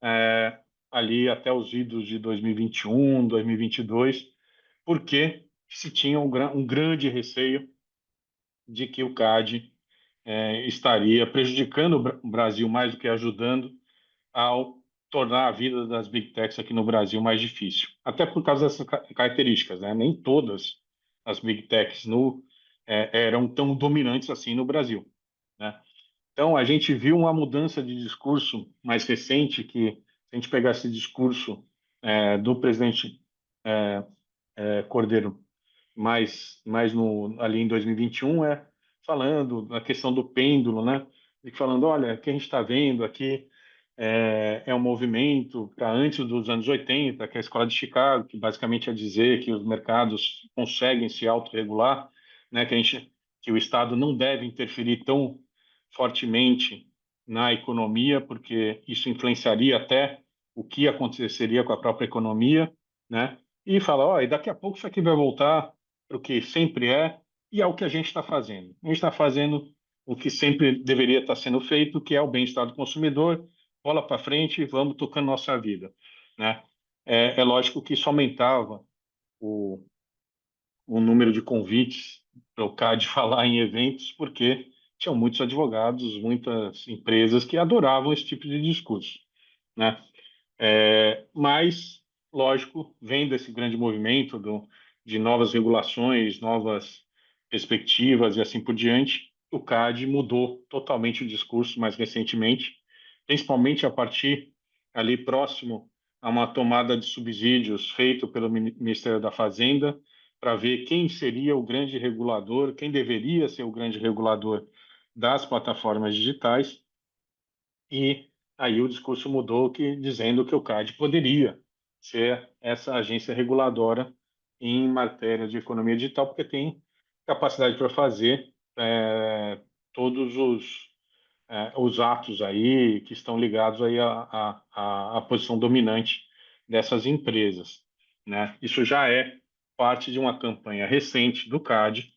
é, ali até os idos de 2021, 2022, porque se tinha um grande receio de que o CAD estaria prejudicando o Brasil mais do que ajudando ao tornar a vida das Big Techs aqui no Brasil mais difícil. Até por causa dessas características, né? Nem todas as Big Techs no eram tão dominantes assim no Brasil, né? Então, a gente viu uma mudança de discurso mais recente, que se a gente pegar esse discurso do presidente Cordeiro ali em 2021, falando da questão do pêndulo, né? E falando, olha, o que a gente está vendo aqui um movimento para antes dos anos 80, que é a Escola de Chicago, que basicamente é dizer que os mercados conseguem se autorregular, né? Que o Estado não deve interferir tão fortemente na economia, porque isso influenciaria até o que aconteceria com a própria economia, né? E fala, ó, e daqui a pouco isso aqui vai voltar para o que sempre é, e é o que a gente está fazendo. A gente está fazendo o que sempre deveria estar sendo feito, que é o bem-estar do consumidor, bola para frente e vamos tocando nossa vida, né? É lógico que isso aumentava o, o número de convites para o CAD falar em eventos, porque tinham muitos advogados, muitas empresas que adoravam esse tipo de discurso, né? Mas, lógico, vendo esse grande movimento de novas regulações, novas perspectivas e assim por diante, o CAD mudou totalmente o discurso mais recentemente, principalmente a partir ali próximo a uma tomada de subsídios feito pelo Ministério da Fazenda para ver quem seria o grande regulador, quem deveria ser o grande regulador das plataformas digitais. E aí o discurso mudou, dizendo que o CAD poderia ser essa agência reguladora em matéria de economia digital, porque tem capacidade para fazer todos os atos aí que estão ligados aí à posição dominante dessas empresas, né? Isso já é parte de uma campanha recente do CAD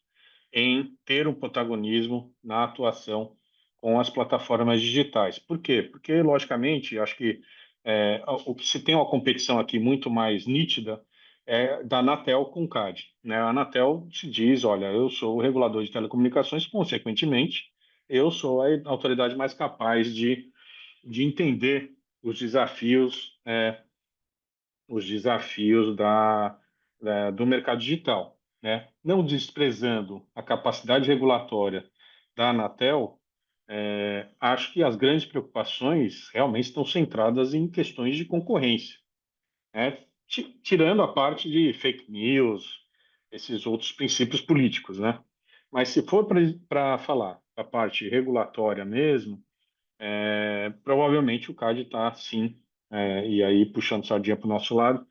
em ter um protagonismo na atuação com as plataformas digitais. Por quê? Porque, logicamente, acho que o que se tem uma competição aqui muito mais nítida é da Anatel com o CAD, né? A Anatel se diz, olha, eu sou o regulador de telecomunicações, consequentemente, eu sou a autoridade mais capaz de entender os desafios do mercado digital, né? Não desprezando a capacidade regulatória da Anatel, acho que as grandes preocupações realmente estão centradas em questões de concorrência, né? Tirando a parte de fake news, esses outros princípios políticos, né? Mas se for para falar a parte regulatória mesmo, provavelmente o CAD está, sim, e aí puxando sardinha para o nosso lado,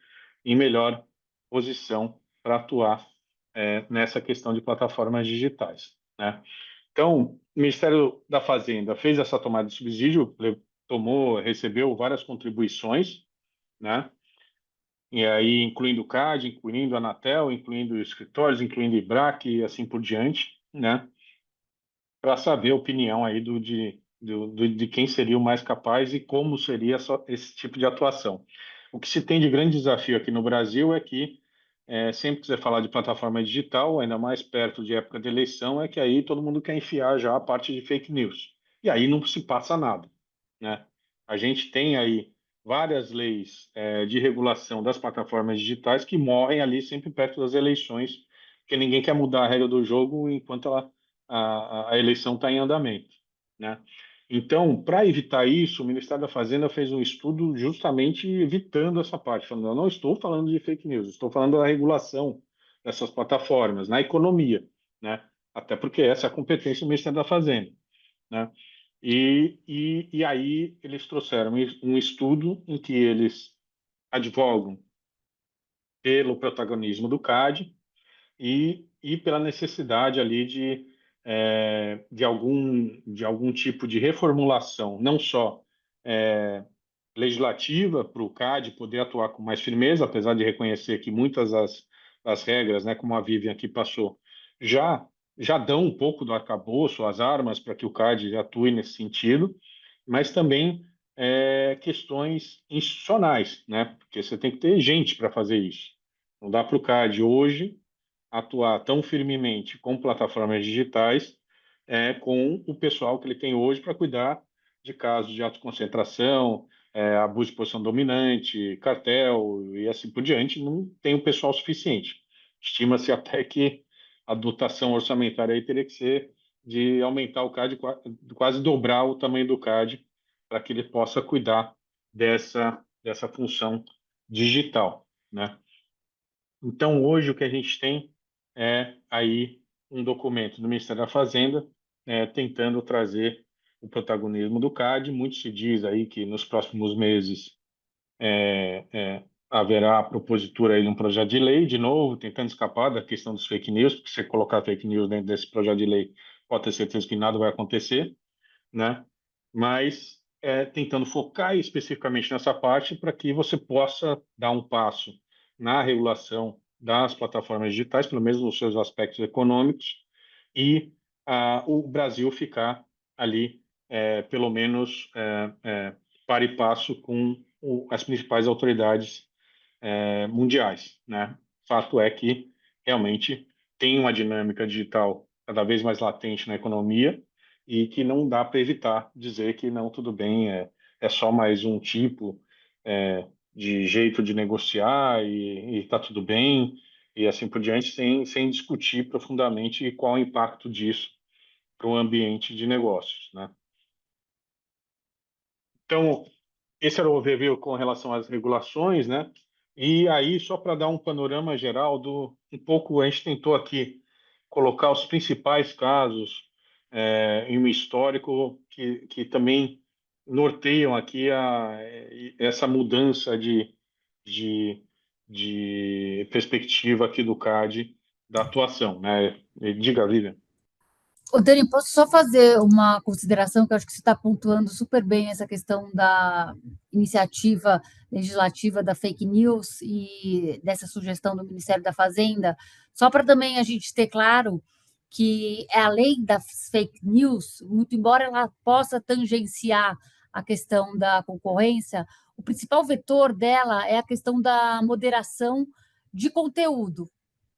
em melhor posição para atuar nessa questão de plataformas digitais, né? Então, o Ministério da Fazenda fez essa tomada de subsídio, recebeu várias contribuições, né? E aí, incluindo o CAD, incluindo a Anatel, incluindo escritórios, incluindo o IBRAC e assim por diante, né? Para saber a opinião aí de quem seria o mais capaz e como seria esse tipo de atuação. O que se tem de grande desafio aqui no Brasil é que, sempre que você falar de plataforma digital, ainda mais perto de época de eleição, é que aí todo mundo quer enfiar já a parte de fake news. E aí não se passa nada, né? A gente tem aí várias leis, de regulação das plataformas digitais que morrem ali sempre perto das eleições, porque ninguém quer mudar a regra do jogo enquanto a eleição está em andamento, né? Então, para evitar isso, o Ministério da Fazenda fez um estudo justamente evitando essa parte, falando, eu não estou falando de fake news, estou falando da regulação dessas plataformas na economia, né? Até porque essa é a competência do Ministério da Fazenda, né? E aí eles trouxeram um estudo em que eles advogam pelo protagonismo do CAD e pela necessidade ali de algum tipo de reformulação, não só legislativa, para o CAD poder atuar com mais firmeza, apesar de reconhecer que muitas das regras, né, como a Vivian aqui passou, já, já dão um pouco do arcabouço, as armas para que o CAD atue nesse sentido, mas também questões institucionais, né, porque você tem que ter gente para fazer isso. Não dá para o CAD hoje atuar tão firmemente com plataformas digitais, com o pessoal que ele tem hoje para cuidar de casos de autoconcentração, abuso de posição dominante, cartel e assim por diante, não tem o pessoal suficiente. Estima-se até que a dotação orçamentária aí teria que ser de aumentar o CAD, quase dobrar o tamanho do CAD, para que ele possa cuidar dessa função digital, né? Então, hoje, o que a gente tem é aí um documento do Ministério da Fazenda tentando trazer o protagonismo do CAD. Muito se diz aí que nos próximos meses haverá a propositura aí de um projeto de lei, de novo, tentando escapar da questão dos fake news, porque se colocar fake news dentro desse projeto de lei, pode ter certeza que nada vai acontecer, né? Mas tentando focar especificamente nessa parte para que você possa dar um passo na regulação das plataformas digitais, pelo menos nos seus aspectos econômicos, e o Brasil ficar ali, pelo menos, par e passo com as principais autoridades mundiais, né? Fato é que realmente tem uma dinâmica digital cada vez mais latente na economia e que não dá para evitar dizer que não, tudo bem, é só mais um tipo de jeito de negociar e está tudo bem e assim por diante, sem discutir profundamente qual é o impacto disso para o ambiente de negócios, né? Então, esse era o overview com relação às regulações, né? E aí, só para dar um panorama geral um pouco, a gente tentou aqui colocar os principais casos em um histórico que também norteiam aqui essa mudança de, de perspectiva aqui do CAD da atuação, né? Diga, Vivian.
Ô, Dani, posso só fazer uma consideração que eu acho que você está pontuando super bem essa questão da iniciativa legislativa da fake news e dessa sugestão do Ministério da Fazenda, só para também a gente ter claro que é a lei das fake news, muito embora ela possa tangenciar a questão da concorrência, o principal vetor dela é a questão da moderação de conteúdo,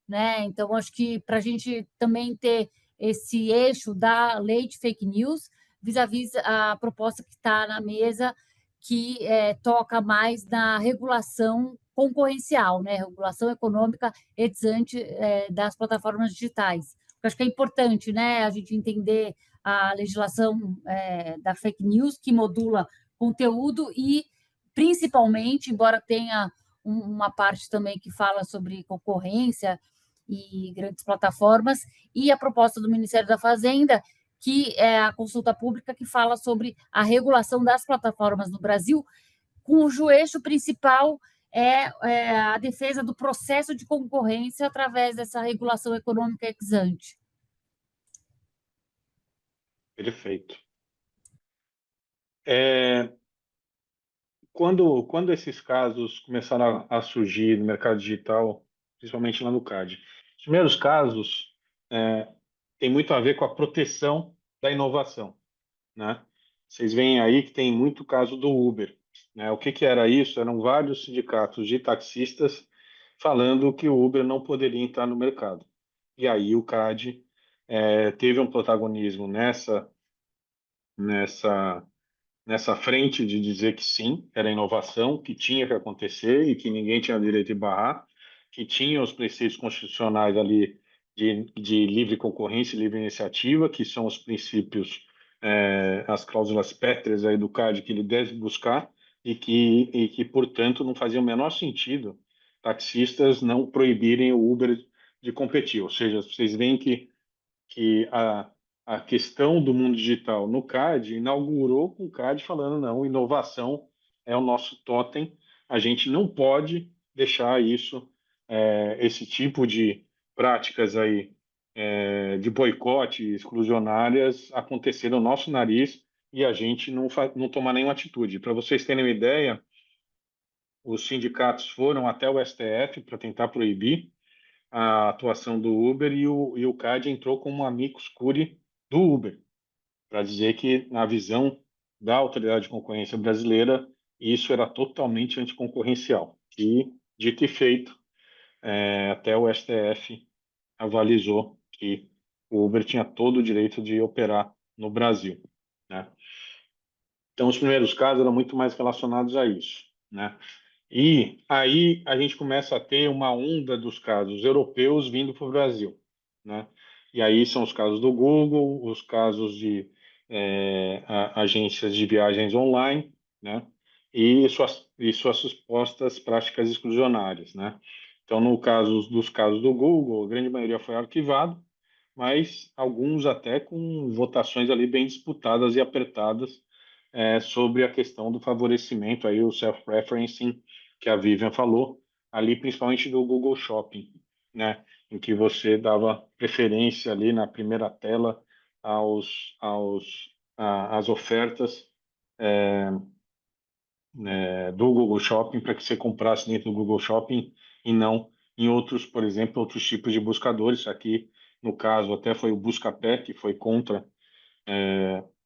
né? Então, acho que para a gente também ter esse eixo da lei de fake news, vis-à-vis a proposta que está na mesa, que toca mais na regulação concorrencial, né? Regulação econômica ex ante das plataformas digitais. Eu acho que é importante, né, a gente entender a legislação da fake news, que modula conteúdo e, principalmente, embora tenha uma parte também que fala sobre concorrência e grandes plataformas, e a proposta do Ministério da Fazenda, que é a consulta pública que fala sobre a regulação das plataformas no Brasil, cujo eixo principal é a defesa do processo de concorrência através dessa regulação econômica ex ante.
Perfeito. Quando esses casos começaram a surgir no mercado digital, principalmente lá no CAD, os primeiros casos têm muito a ver com a proteção da inovação, né? Vocês veem aí que tem muito caso do Uber, né? O que era isso? Eram vários sindicatos de taxistas falando que o Uber não poderia entrar no mercado. E aí o CAD teve um protagonismo nessa frente de dizer que sim, era inovação, que tinha que acontecer e que ninguém tinha direito de barrar, que tinha os preceitos constitucionais ali de livre concorrência e livre iniciativa, que são os princípios, as cláusulas pétreas aí do CAD que ele deve buscar e que, portanto, não fazia o menor sentido taxistas não proibirem o Uber de competir. Ou seja, vocês veem que a questão do mundo digital no CAD inaugurou com o CAD falando, não, inovação é o nosso totem, a gente não pode deixar isso, esse tipo de práticas aí de boicote exclusionárias acontecer no nosso nariz e a gente não tomar nenhuma atitude. Para vocês terem uma ideia, os sindicatos foram até o STF para tentar proibir a atuação do Uber e o CAD entrou como um amicus curiae do Uber, para dizer que, na visão da Autoridade de Concorrência Brasileira, isso era totalmente anticoncorrencial. E, dito e feito, até o STF avalizou que o Uber tinha todo o direito de operar no Brasil, né? Então, os primeiros casos eram muito mais relacionados a isso, né? E aí a gente começa a ter uma onda dos casos europeus vindo para o Brasil, né? E aí são os casos do Google, os casos de agências de viagens online, né? E suas supostas práticas exclusionárias, né? Então, no caso dos casos do Google, a grande maioria foi arquivado, mas alguns até com votações ali bem disputadas e apertadas sobre a questão do favorecimento, aí o self-referencing que a Vivian falou, ali principalmente do Google Shopping, né? Em que você dava preferência ali na primeira tela às ofertas do Google Shopping para que você comprasse dentro do Google Shopping e não em outros, por exemplo, outros tipos de buscadores. Aqui, no caso, até foi o Buscapé que foi contra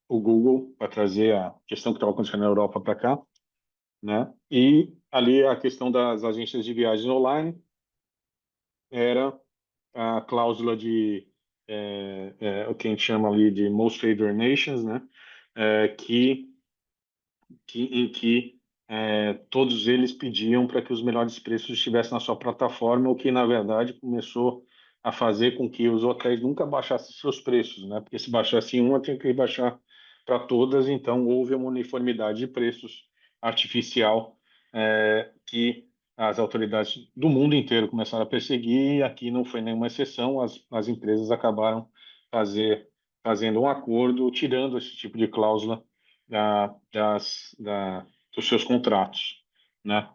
o Google para trazer a questão que estava acontecendo na Europa para cá, né? E ali a questão das agências de viagens online era a cláusula de o que a gente chama ali de Most Favored Nations, né? Que em que todos eles pediam para que os melhores preços estivessem na sua plataforma, o que na verdade começou a fazer com que os hotéis nunca baixassem seus preços, né? Porque se baixasse em uma, tinha que baixar para todas, então houve uma uniformidade de preços artificial que as autoridades do mundo inteiro começaram a perseguir, e aqui não foi nenhuma exceção, as empresas acabaram fazendo um acordo, tirando esse tipo de cláusula dos seus contratos, né?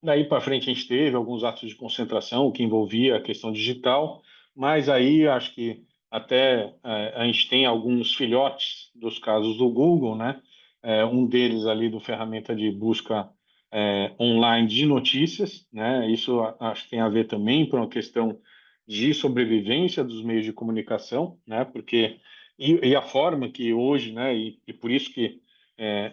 Daí para frente a gente teve alguns atos de concentração que envolvia a questão digital, mas aí acho que até a gente tem alguns filhotes dos casos do Google, né? Um deles ali do ferramenta de busca online de notícias, né? Isso acho que tem a ver também com uma questão de sobrevivência dos meios de comunicação, né? Porque e a forma que hoje, né? E por isso que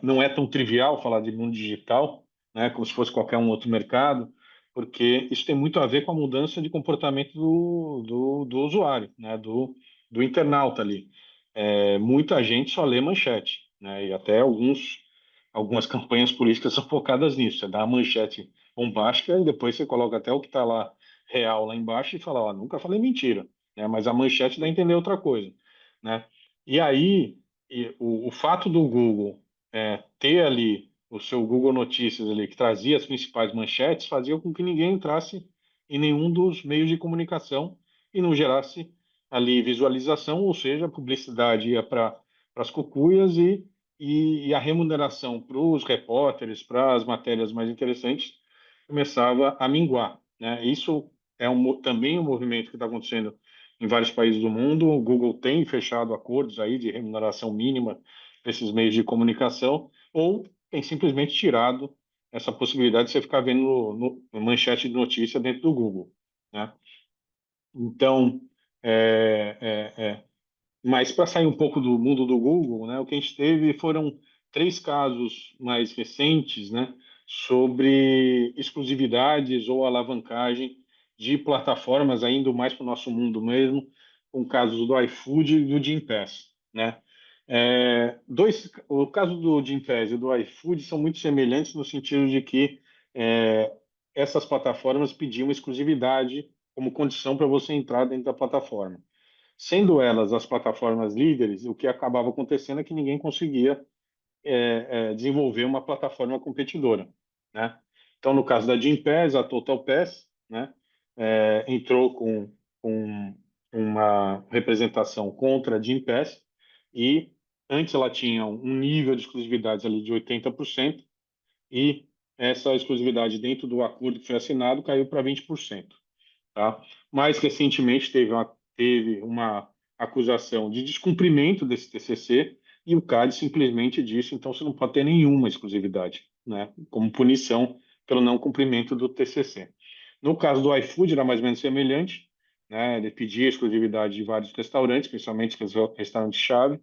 não é tão trivial falar de mundo digital, né, como se fosse qualquer um outro mercado, porque isso tem muito a ver com a mudança de comportamento do usuário, né, do internauta ali. Muita gente só lê manchete, né, e até algumas campanhas políticas são focadas nisso. Você dá a manchete bombástica e depois você coloca até o que está lá real lá embaixo e fala, ó, nunca falei mentira, né, mas a manchete dá a entender outra coisa, né? E aí, o fato do Google ter ali o seu Google Notícias ali, que trazia as principais manchetes, fazia com que ninguém entrasse em nenhum dos meios de comunicação e não gerasse ali visualização, ou seja, a publicidade ia para as cucuias e a remuneração para os repórteres, para as matérias mais interessantes, começava a minguar, né? Isso é também um movimento que está acontecendo em vários países do mundo. O Google tem fechado acordos aí de remuneração mínima para esses meios de comunicação, ou tem simplesmente tirado essa possibilidade de você ficar vendo no manchete de notícia dentro do Google, né? Então, mas para sair um pouco do mundo do Google, né, o que a gente teve foram 3 casos mais recentes, né, sobre exclusividades ou alavancagem de plataformas, ainda mais para o nosso mundo mesmo, com casos do iFood e do Gympass, né? O caso do Gympass e do iFood são muito semelhantes no sentido de que essas plataformas pediam exclusividade como condição para você entrar dentro da plataforma. Sendo elas as plataformas líderes, o que acabava acontecendo é que ninguém conseguia desenvolver uma plataforma competidora, né? Então, no caso da Gympass, a TotalPass, né, entrou com uma representação contra a Gympass e antes ela tinha um nível de exclusividade ali de 80% e essa exclusividade dentro do acordo que foi assinado caiu para 20%. Tá? Mais recentemente teve uma acusação de descumprimento desse TCC e o CAD simplesmente disse, então você não pode ter nenhuma exclusividade, né? Como punição pelo não cumprimento do TCC. No caso do iFood era mais ou menos semelhante, né? Ele pedia exclusividade de vários restaurantes, principalmente os restaurantes-chave,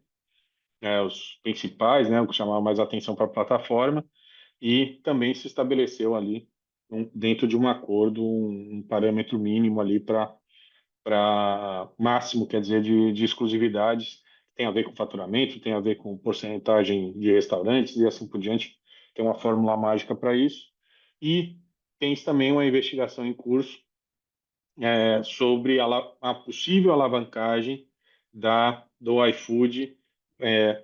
os principais, né? O que chamava mais atenção para a plataforma, e também se estabeleceu ali dentro de um acordo um parâmetro mínimo ali para máximo, quer dizer, de exclusividades, tem a ver com faturamento, tem a ver com porcentagem de restaurantes e assim por diante, tem uma fórmula mágica para isso. E tem também uma investigação em curso sobre a possível alavancagem do iFood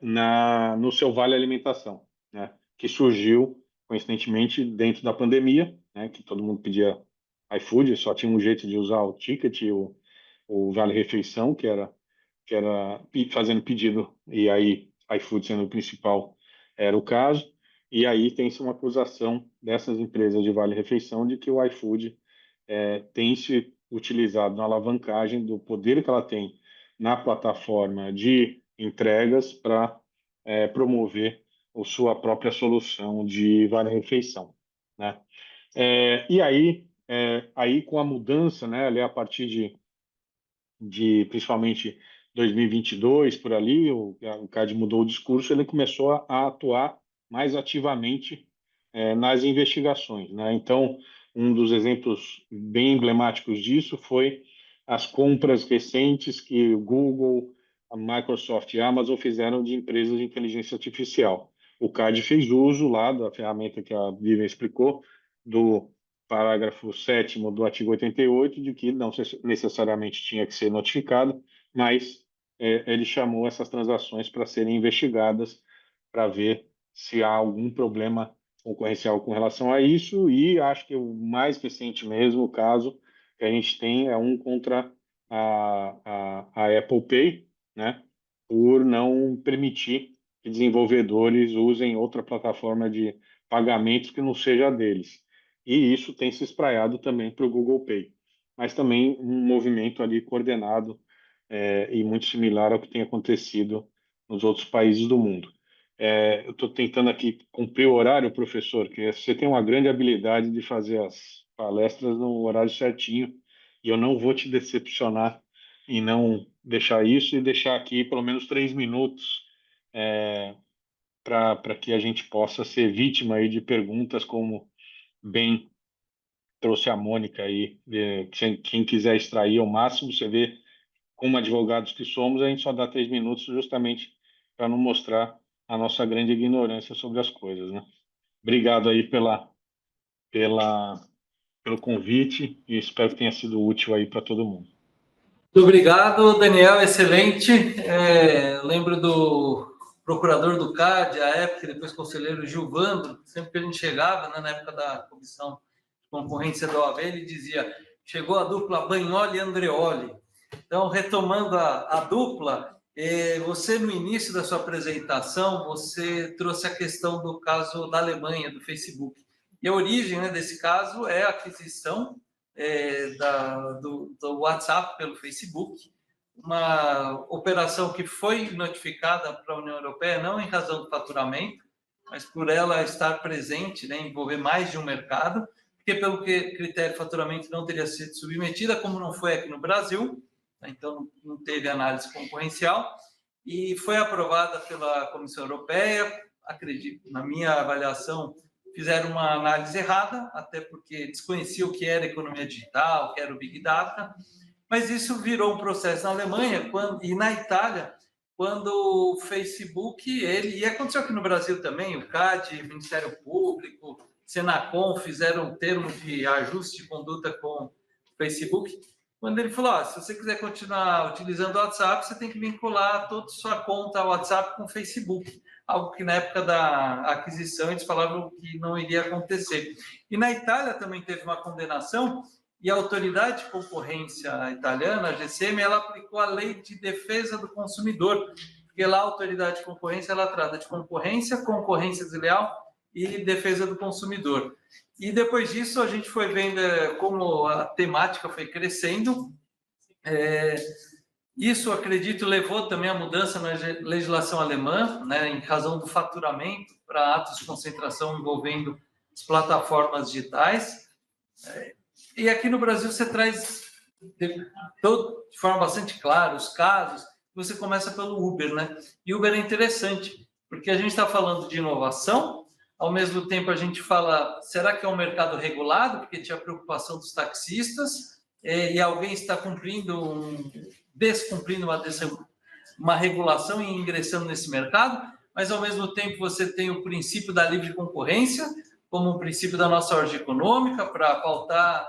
no seu Vale Alimentação, né, que surgiu, coincidentemente, dentro da pandemia, né, que todo mundo pedia iFood, só tinha um jeito de usar o ticket, o Vale Refeição, que era fazendo pedido, e aí iFood sendo o principal era o caso, e aí tem-se uma acusação dessas empresas de Vale Refeição de que o iFood tem se utilizado na alavancagem do poder que ela tem na plataforma de entregas para promover a sua própria solução de Vale Refeição, né? E aí com a mudança, né, ali a partir de principalmente 2022, por ali, o CAD mudou o discurso, ele começou a atuar mais ativamente nas investigações, né? Então, um dos exemplos bem emblemáticos disso foi as compras recentes que o Google, a Microsoft e a Amazon fizeram de empresas de inteligência artificial. O CAD fez uso lá da ferramenta que a Vivian explicou, do parágrafo 7º do artigo 88, de que não necessariamente tinha que ser notificado, mas ele chamou essas transações para serem investigadas, para ver se há algum problema concorrencial com relação a isso, e acho que o mais recente mesmo, o caso que a gente tem é um contra a Apple Pay, né, por não permitir que desenvolvedores usem outra plataforma de pagamentos que não seja a deles. E isso tem se espraiado também para o Google Pay, mas também um movimento ali coordenado e muito similar ao que tem acontecido nos outros países do mundo. Eu estou tentando aqui cumprir o horário, professor, que você tem uma grande habilidade de fazer as palestras no horário certinho, e eu não vou te decepcionar em não deixar isso e deixar aqui pelo menos 3 minutos para que a gente possa ser vítima aí de perguntas, como bem trouxe a Mônica aí, quem quiser extrair ao máximo. Você vê, como advogados que somos, a gente só dá 3 minutos justamente para não mostrar a nossa grande ignorância sobre as coisas, né? Obrigado aí pelo convite, e espero que tenha sido útil aí para todo mundo.
Muito obrigado, Daniel, excelente. Lembro do procurador do CAD, à época, depois conselheiro Gilvandro, sempre que a gente chegava, né, na época da comissão de concorrência da OAB, ele dizia: chegou a dupla Bagnoli e Andreoli. Então, retomando a dupla, você, no início da sua apresentação, você trouxe a questão do caso da Alemanha, do Facebook. E a origem, né, desse caso é a aquisição do WhatsApp pelo Facebook, uma operação que foi notificada para a União Europeia, não em razão do faturamento, mas por ela estar presente, né, envolver mais de um mercado, porque pelo critério de faturamento não teria sido submetida, como não foi aqui no Brasil, então não teve análise concorrencial, e foi aprovada pela Comissão Europeia. Acredito, na minha avaliação, fizeram uma análise errada, até porque desconhecia o que era economia digital, o que era o Big Data, mas isso virou um processo na Alemanha e na Itália, quando o Facebook, e aconteceu aqui no Brasil também, o CAD, Ministério Público, Senacom fizeram um termo de ajuste de conduta com o Facebook, quando ele falou: se você quiser continuar utilizando o WhatsApp, você tem que vincular toda a sua conta WhatsApp com o Facebook, algo que na época da aquisição eles falavam que não iria acontecer. E na Itália também teve uma condenação, e a autoridade de concorrência italiana, a GCM, ela aplicou a lei de defesa do consumidor, porque lá a autoridade de concorrência ela trata de concorrência, concorrência desleal e defesa do consumidor. E depois disso a gente foi vendo como a temática foi crescendo. Isso, acredito, levou também à mudança na legislação alemã, né, em razão do faturamento para atos de concentração envolvendo as plataformas digitais. E aqui no Brasil você traz de forma bastante clara os casos. Você começa pelo Uber, né? E Uber é interessante, porque a gente está falando de inovação, ao mesmo tempo a gente fala: será que é um mercado regulado? Porque tinha a preocupação dos taxistas, e alguém está descumprindo uma regulação e ingressando nesse mercado, mas ao mesmo tempo você tem o princípio da livre concorrência como um princípio da nossa ordem econômica para pautar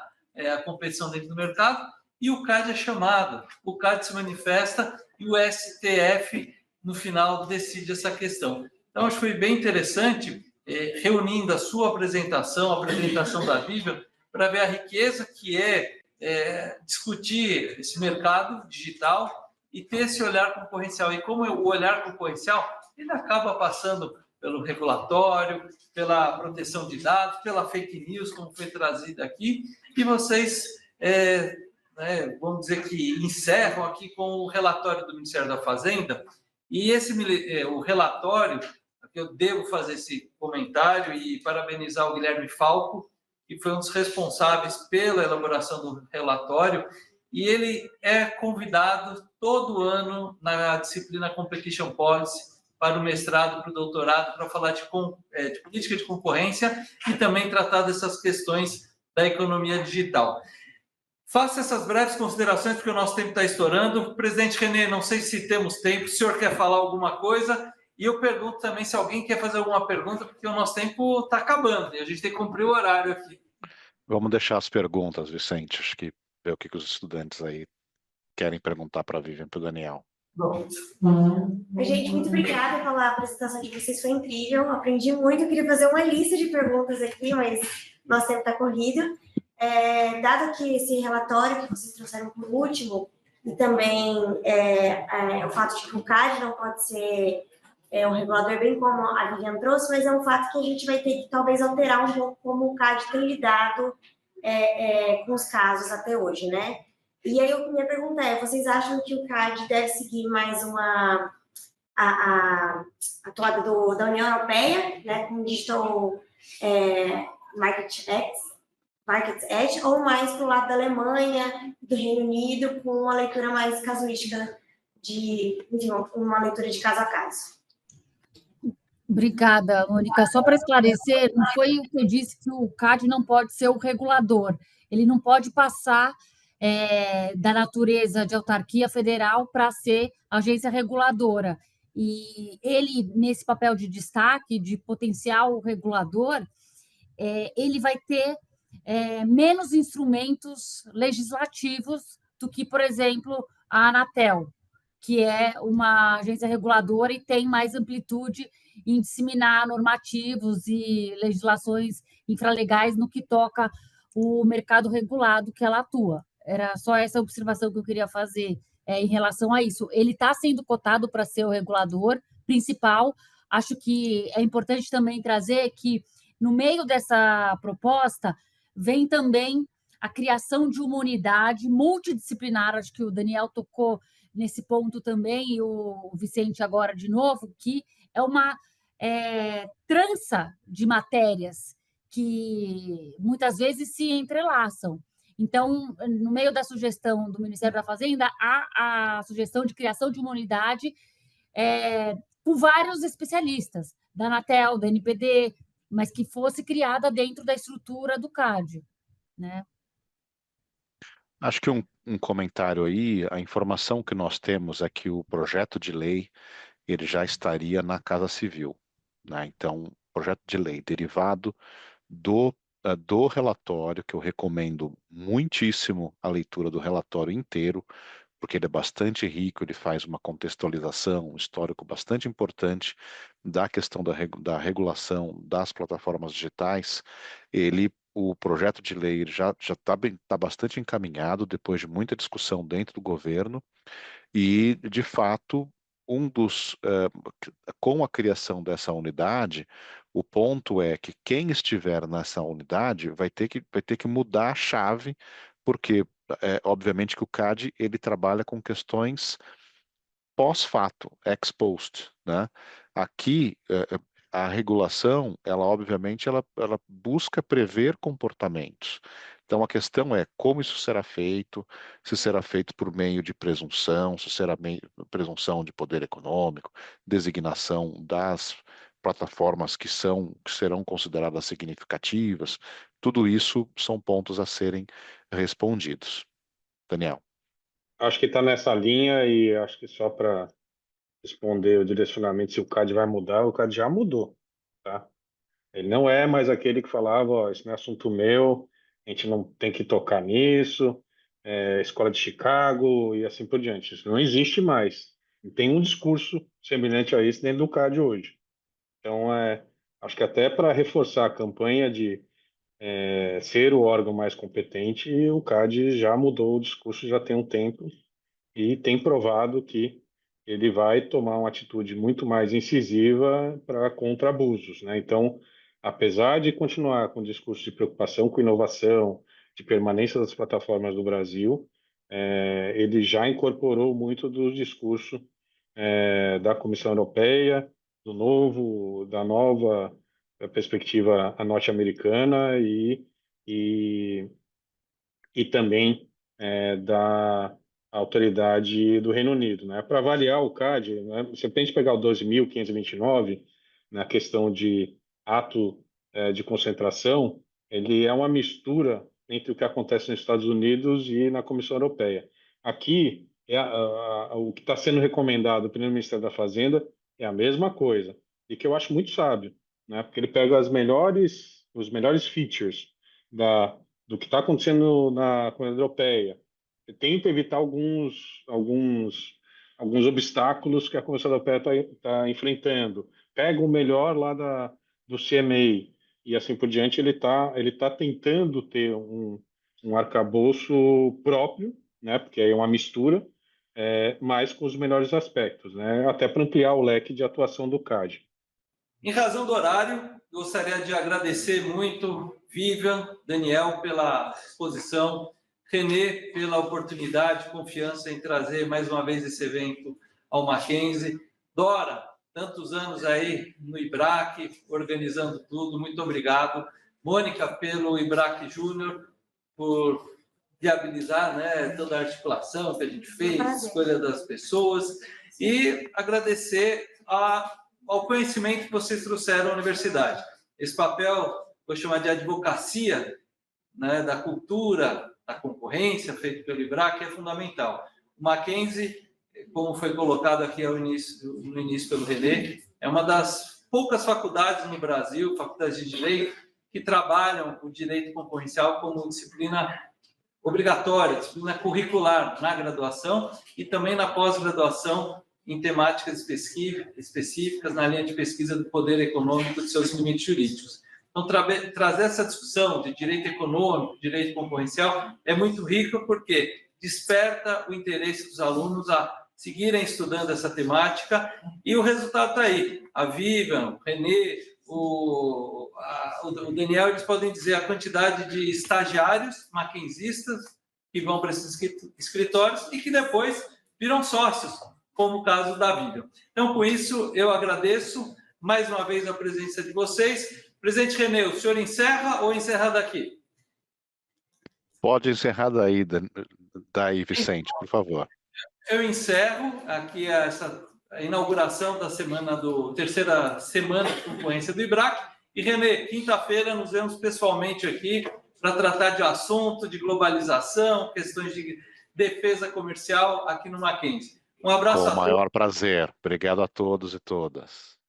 a competição dentro do mercado, e o CAD é chamado, o CAD se manifesta e o STF, no final, decide essa questão. Então, acho que foi bem interessante, reunindo a sua apresentação, a apresentação da Vivian, para ver a riqueza que é discutir esse mercado digital e ter esse olhar concorrencial. E como o olhar concorrencial, ele acaba passando pelo regulatório, pela proteção de dados, pela fake news, como foi trazido aqui, e vocês, vamos dizer que encerram aqui com o relatório do Ministério da Fazenda, e o relatório, eu devo fazer esse comentário e parabenizar o Guilherme Falco, que foi um dos responsáveis pela elaboração do relatório, e ele é convidado todo ano na disciplina Competition Policy para o mestrado, para o doutorado, para falar de política de concorrência e também tratar dessas questões da economia digital. Faça essas breves considerações, porque o nosso tempo está estourando. Presidente René, não sei se temos tempo, se o senhor quer falar alguma coisa, e eu pergunto também se alguém quer fazer alguma pergunta, porque o nosso tempo está acabando, e a gente tem que cumprir o horário aqui.
Vamos deixar as perguntas, Vicente. Acho que ver o que os estudantes aí querem perguntar para a Vivian e para o Daniel.
Bom. Gente, muito obrigada pela apresentação de vocês, foi incrível, aprendi muito, eu queria fazer uma lista de perguntas aqui, mas nosso tempo está corrido. Dado que esse relatório que vocês trouxeram por último, e também o fato de que o CAD não pode ser um regulador, bem como a Vivian trouxe, mas é um fato que a gente vai ter que talvez alterar um pouco como o CAD tem lidado com os casos até hoje, né? E aí, a minha pergunta vocês acham que o CAD deve seguir mais a toada da União Europeia, né, com Digital Market Act, ou mais para o lado da Alemanha, do Reino Unido, com uma leitura mais casuística, uma leitura de caso a caso?
Obrigada, Mônica. Só para esclarecer, não foi o que eu disse que o CAD não pode ser o regulador, ele não pode passar da natureza de autarquia federal para ser agência reguladora. E ele, nesse papel de destaque, de potencial regulador, ele vai ter menos instrumentos legislativos do que, por exemplo, a Anatel, que é uma agência reguladora e tem mais amplitude em disseminar normativos e legislações infralegais no que toca o mercado regulado que ela atua. Era só essa observação que eu queria fazer em relação a isso. Ele está sendo cotado para ser o regulador principal. Acho que é importante também trazer que, no meio dessa proposta, vem também a criação de uma unidade multidisciplinar, acho que o Daniel tocou nesse ponto também, e o Vicente agora de novo, que é uma trança de matérias que muitas vezes se entrelaçam. Então, no meio da sugestão do Ministério da Fazenda, há a sugestão de criação de uma unidade por vários especialistas, da Anatel, da NPD, mas que fosse criada dentro da estrutura do CAD, né?
Acho que um comentário aí, a informação que nós temos é que o projeto de lei ele já estaria na Casa Civil, né? Então, projeto de lei derivado do relatório, que eu recomendo muitíssimo a leitura do relatório inteiro, porque ele é bastante rico, ele faz uma contextualização, um histórico bastante importante da questão da regulação das plataformas digitais. O projeto de lei já está bastante encaminhado, depois de muita discussão dentro do governo, e, de fato, com a criação dessa unidade, o ponto é que quem estiver nessa unidade vai ter que mudar a chave, porque obviamente que o CAD ele trabalha com questões pós-fato, ex post, né? Aqui a regulação, ela obviamente ela busca prever comportamentos. Então a questão é como isso será feito, se será feito por meio de presunção, se será presunção de poder econômico, designação das plataformas que serão consideradas significativas. Tudo isso são pontos a serem respondidos. Daniel.
Acho que está nessa linha e acho que só para responder o direcionamento se o CAD vai mudar, o CAD já mudou, tá? Ele não é mais aquele que falava, ó, isso não é assunto meu, a gente não tem que tocar nisso, Escola de Chicago e assim por diante. Isso não existe mais. E tem um discurso semelhante a esse dentro do CAD hoje. Então, acho que até para reforçar a campanha de ser o órgão mais competente, o CAD já mudou o discurso já tem um tempo e tem provado que ele vai tomar uma atitude muito mais incisiva contra abusos, né? Então, apesar de continuar com o discurso de preocupação com inovação, de permanência das plataformas do Brasil, ele já incorporou muito do discurso da Comissão Europeia, da nova perspectiva norte-americana e, e também da autoridade do Reino Unido, né? Para avaliar o CAD, né? Você tenta pegar o 12.529 na questão de ato de concentração, ele é uma mistura entre o que acontece nos Estados Unidos e na Comissão Europeia. Aqui, o que está sendo recomendado pelo Ministério da Fazenda é a mesma coisa, e que eu acho muito sábio, né? Porque ele pega os melhores features do que está acontecendo na Comunidade Europeia, tenta evitar alguns obstáculos que a Comissão Europeia está enfrentando, pega o melhor lá do CMA e assim por diante, ele tá tentando ter um arcabouço próprio, né? Porque aí é uma mistura, mas com os melhores aspectos, né? Até para ampliar o leque de atuação do CAD.
Em razão do horário, gostaria de agradecer muito Vivian, Daniel pela exposição, René pela oportunidade, confiança em trazer mais uma vez esse evento ao Mackenzie, Dora, tantos anos aí no IBRAC, organizando tudo, muito obrigado. Mônica, pelo IBRAC Júnior, por viabilizar, né, toda a articulação que a gente fez, escolha das pessoas, e agradecer ao conhecimento que vocês trouxeram à universidade. Esse papel, vou chamar de advocacia, né, da cultura, da concorrência, feito pelo IBRAC, é fundamental. O Mackenzie, como foi colocado aqui no início pelo René, é uma das poucas faculdades no Brasil, faculdades de Direito, que trabalham o direito concorrencial como disciplina obrigatória, disciplina curricular na graduação e também na pós-graduação em temáticas específicas na linha de pesquisa do poder econômico e de seus limites jurídicos. Então, trazer essa discussão de direito econômico, direito concorrencial, é muito rico porque desperta o interesse dos alunos a seguirem estudando essa temática e o resultado está aí. A Vivian, o René, o Daniel, eles podem dizer a quantidade de estagiários mackenzistas que vão para esses escritórios e que depois viram sócios, como o caso da Vivian. Então, com isso, eu agradeço mais uma vez a presença de vocês. Presidente René, o senhor encerra ou encerra daqui?
Pode encerrar daí, Vicente, por favor.
Eu encerro aqui a inauguração da terceira semana de concorrência do IBRAC. E, René, quinta-feira nos vemos pessoalmente aqui para tratar de assunto, de globalização, questões de defesa comercial aqui no Mackenzie. Um abraço a todos.
Com o maior prazer. Obrigado a todos e todas.